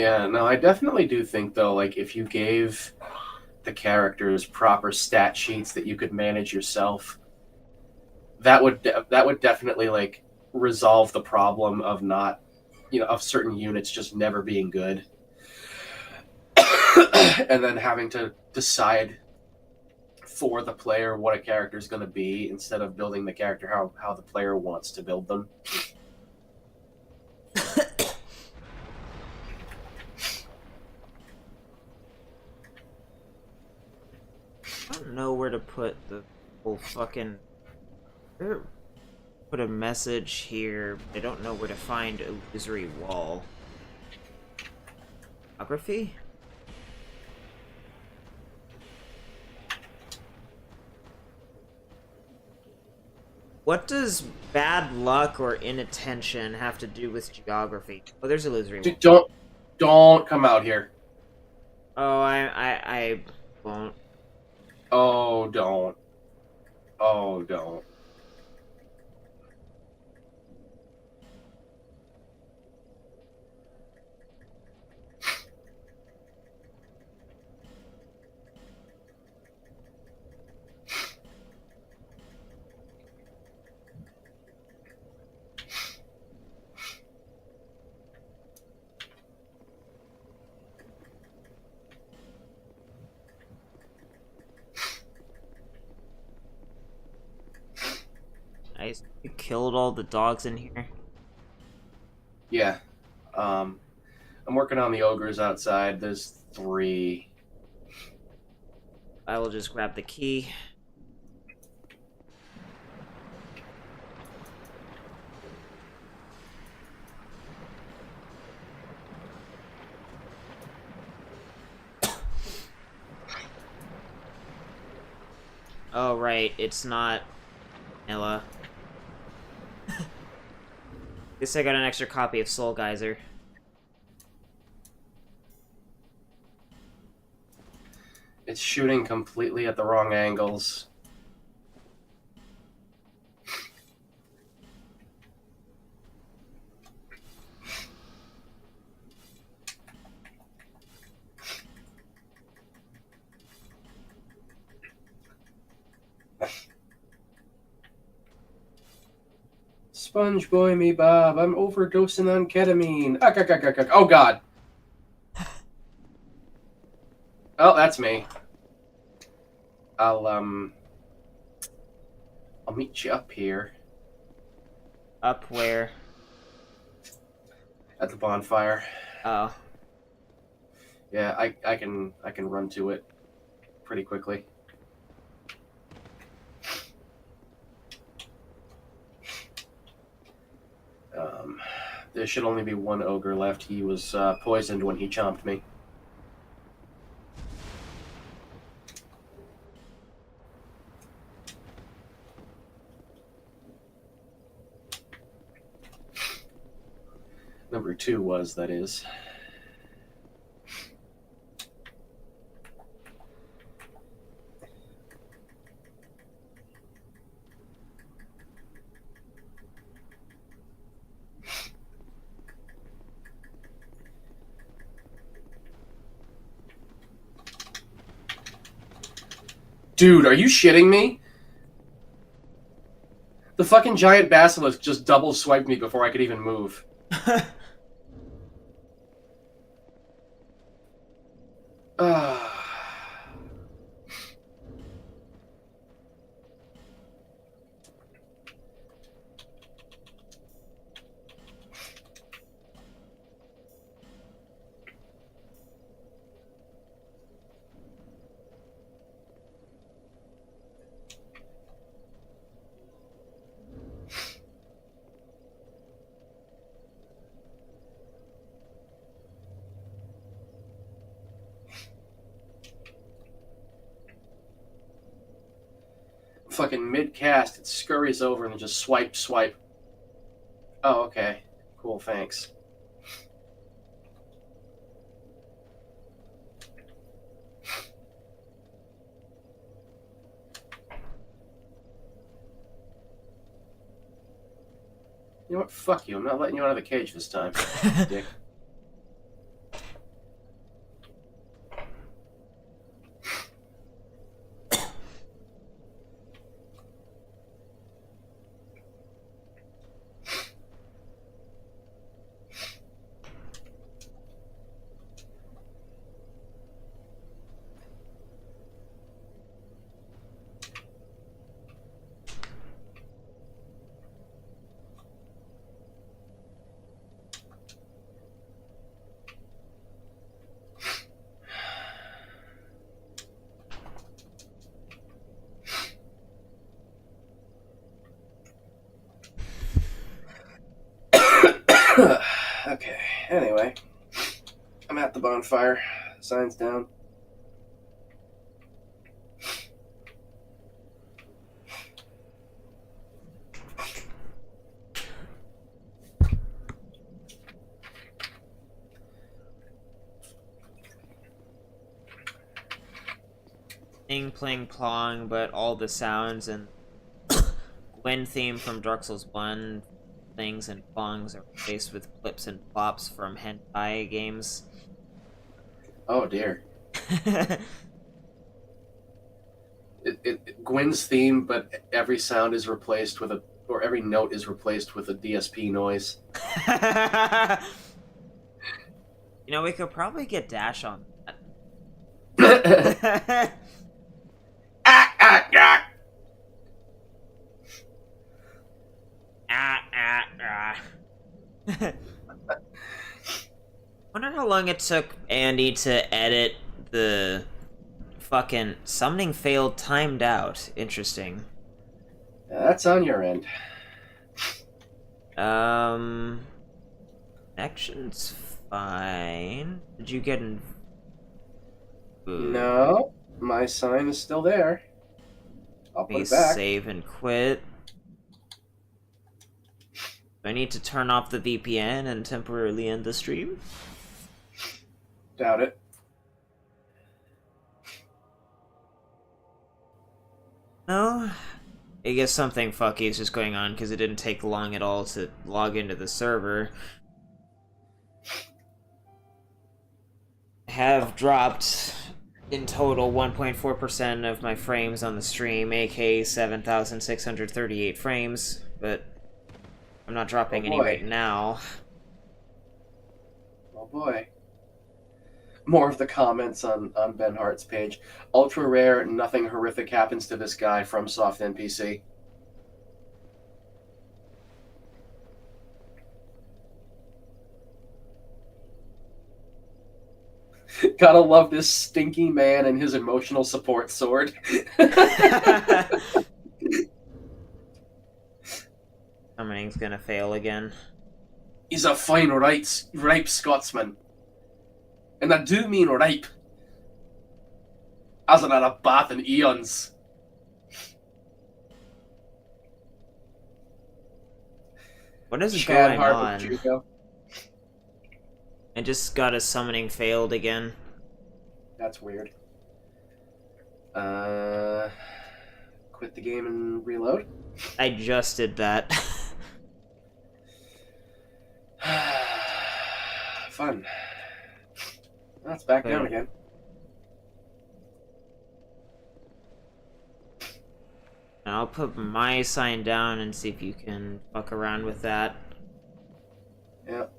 Yeah, no, I definitely do think though, like if you gave the characters proper stat sheets that you could manage yourself, that would definitely like resolve the problem of not, of certain units just never being good, and then having to decide for the player what a character is going to be instead of building the character how the player wants to build them. I don't know where to put the whole fucking... Put a message here, but I don't know where to find illusory wall. Geography? What does bad luck or inattention have to do with geography? Oh, there's illusory wall. Don't come out here. Oh, I won't. Oh, don't. Oh, don't. Nice. You killed all the dogs in here? Yeah. I'm working on the ogres outside. There's 3. I will just grab the key. Oh, right. It's not Ella. Guess I got an extra copy of Soul Geyser. It's shooting completely at the wrong angles. Sponge boy me, Bob. I'm overdosing on ketamine. Oh, God. Oh, that's me. I'll meet you up here. Up where? At the bonfire. Oh. Yeah, I can run to it pretty quickly. There should only be one ogre left. He was poisoned when he chomped me. Number 2 was, that is. Dude, are you shitting me? The fucking giant basilisk just double swiped me before I could even move. Fucking mid-cast, it scurries over and then just swipe. Oh, okay. Cool, thanks. You know what? Fuck you. I'm not letting you out of the cage this time, dick. on fire. Sign's down. Pling, pling, plong, but all the sounds and Gwen theme from Dark Souls 1 things and plongs are replaced with clips and plops from hentai games. Oh dear. Gwen's theme, but every sound is replaced with or every note is replaced with a DSP noise. You know, we could probably get Dash on Ah, that. ah, ah. Wonder how long it took Andy to edit the fucking summoning failed timed out. Interesting. That's on your end. Connection's fine. Did you get in? No, my sign is still there. I'll put Let me it back. save and quit. Do I need to turn off the VPN and temporarily end the stream? Doubt it. No? I guess something fucky is just going on because it didn't take long at all to log into the server. I have dropped in total 1.4% of my frames on the stream, aka 7,638 frames, but I'm not dropping any right now. Oh boy. More of the comments on Ben Hart's page. Ultra rare, nothing horrific happens to this guy from Soft NPC. Gotta love this stinky man and his emotional support sword. Summoning's gonna fail again. He's a fine, ripe Scotsman. And I do mean ripe. Hasn't had a bath in eons. What is Chad going Harper, on? Juco. I just got a summoning failed again. That's weird. Quit the game and reload. I just did that. Fun. That's back down again. I'll put my sign down and see if you can fuck around with that. Yep.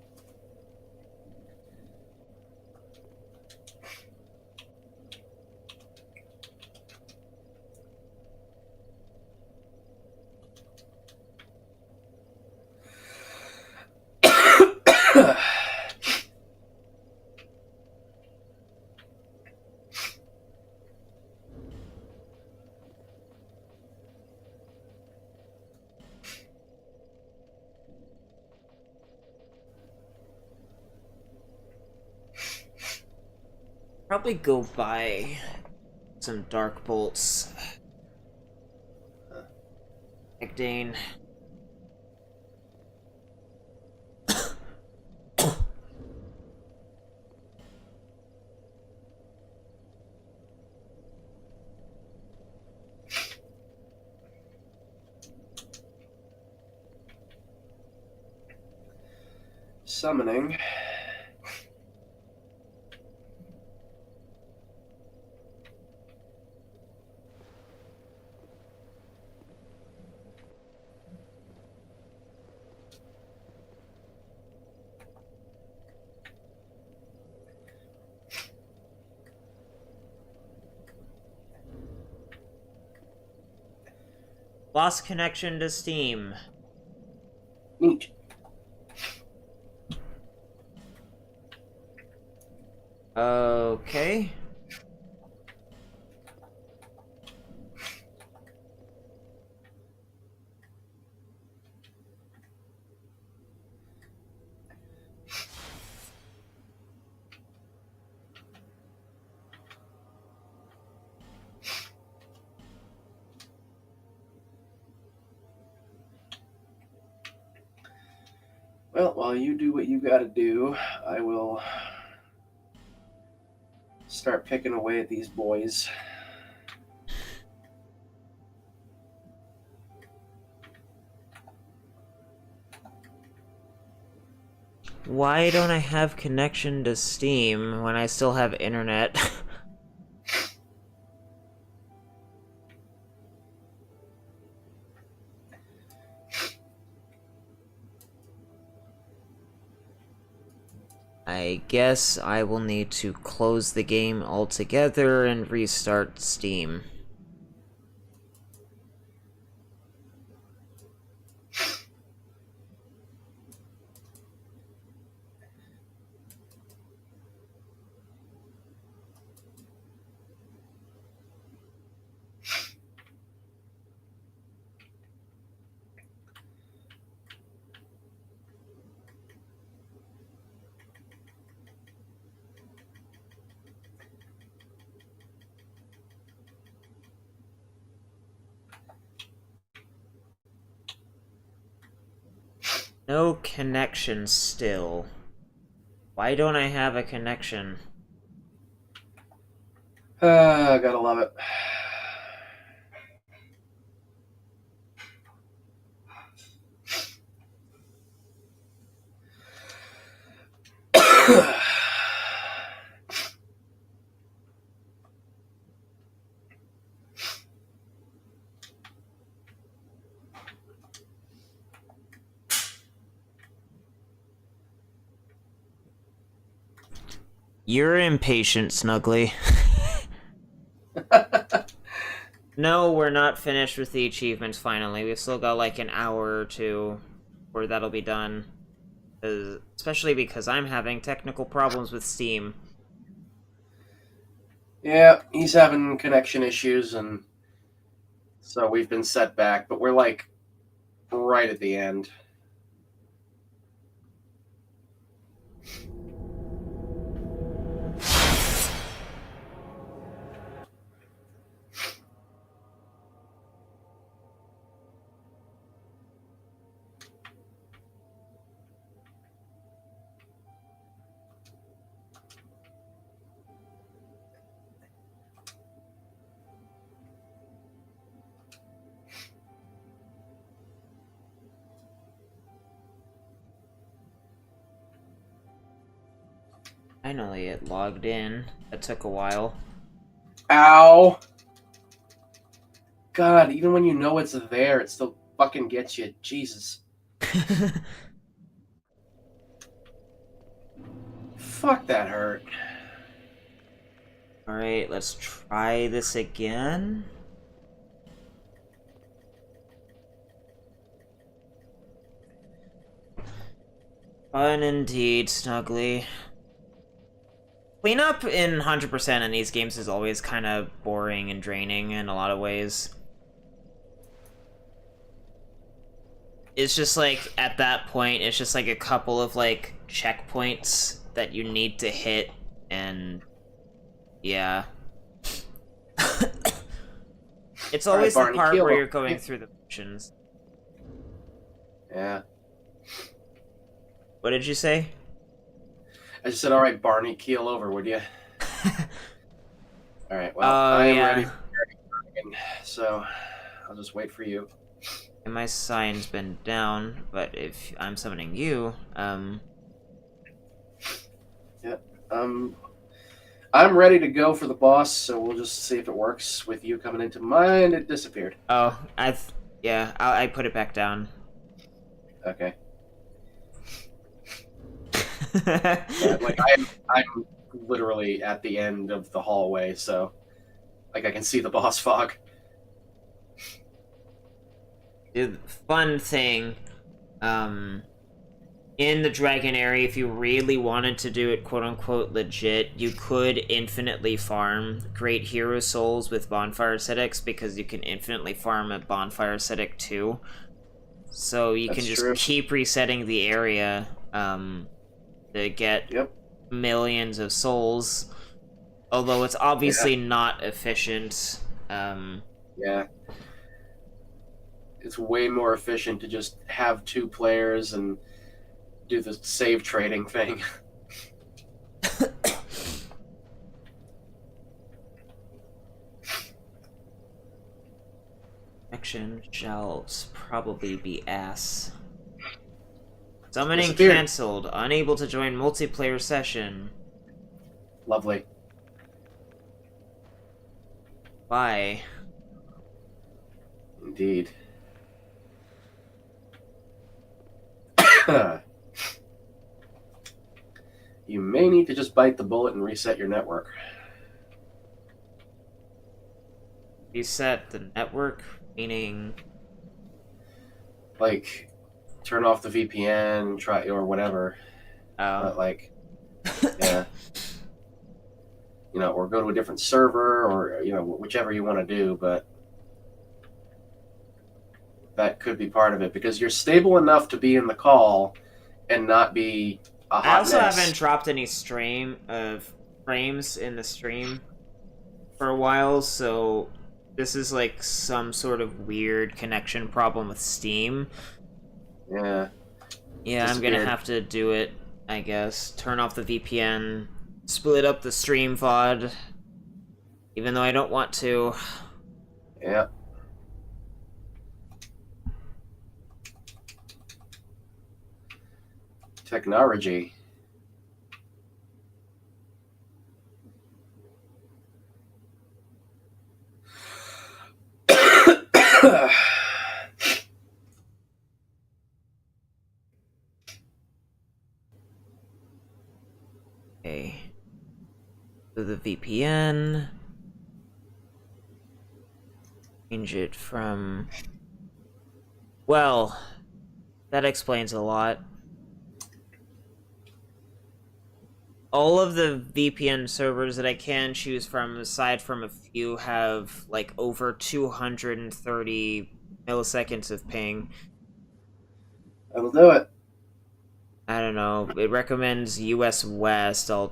Probably go buy some dark bolts. Dane. Summoning. Lost connection to Steam. Neat. Okay. Well, while you do what you gotta do, I will start picking away at these boys. Why don't I have connection to Steam when I still have internet? I guess I will need to close the game altogether and restart Steam. No connection still. Why don't I have a connection? Gotta love it. You're impatient, Snuggly. No, we're not finished with the achievements finally. We've still got like an hour or two where that'll be done. Especially because I'm having technical problems with Steam. Yeah, he's having connection issues, and so we've been set back, but we're like right at the end. Finally, it logged in. That took a while. Ow! God, even when you know it's there, it still fucking gets you. Jesus. Fuck, that hurt. Alright, let's try this again. Fun indeed, Snuggly. Cleanup in 100% in these games is always kind of boring and draining in a lot of ways. It's just like, at that point, it's just like a couple of like checkpoints that you need to hit, and yeah. It's always Barney, the part kill where him. you're going through the motions. Yeah. What did you say? I just said, all right, Barney, keel over, would you? All right, well, I am ready for dragon, so I'll just wait for you. And my sign's been down, but if I'm summoning you, Yep. I'm ready to go for the boss, so we'll just see if it works with you coming into mine. It disappeared. Oh, I put it back down. Okay. Yeah, like I'm literally at the end of the hallway, so like I can see the boss fog. The fun thing, in the dragon area, if you really wanted to do it quote-unquote legit, you could infinitely farm Great Hero Souls with Bonfire Acidics, because you can infinitely farm a Bonfire Acidic too. So you can just keep resetting the area, to get millions of souls. Although it's obviously not efficient. Yeah. It's way more efficient to just have 2 players and do the save trading thing. Connection shall probably be ass. Summoning Disappeared. cancelled. Unable to join multiplayer session. Lovely. Bye. Indeed. You may need to just bite the bullet and reset your network. Reset the network, meaning... Like, turn off the VPN, try or whatever. But like, yeah. You know, or go to a different server, or, you know, whichever you want to do, but that could be part of it, because you're stable enough to be in the call and not be a hot I also mess. haven't dropped any frames in the stream for a while, so this is like some sort of weird connection problem with Steam. Yeah. Yeah, I'm gonna have to do it, I guess. Turn off the VPN, split up the stream VOD, even though I don't want to. Yeah. Technology. Okay. So the VPN. Change it from... Well, that explains a lot. All of the VPN servers that I can choose from, aside from a few, have like over 230 milliseconds of ping. That'll do it. I don't know. It recommends US West. I'll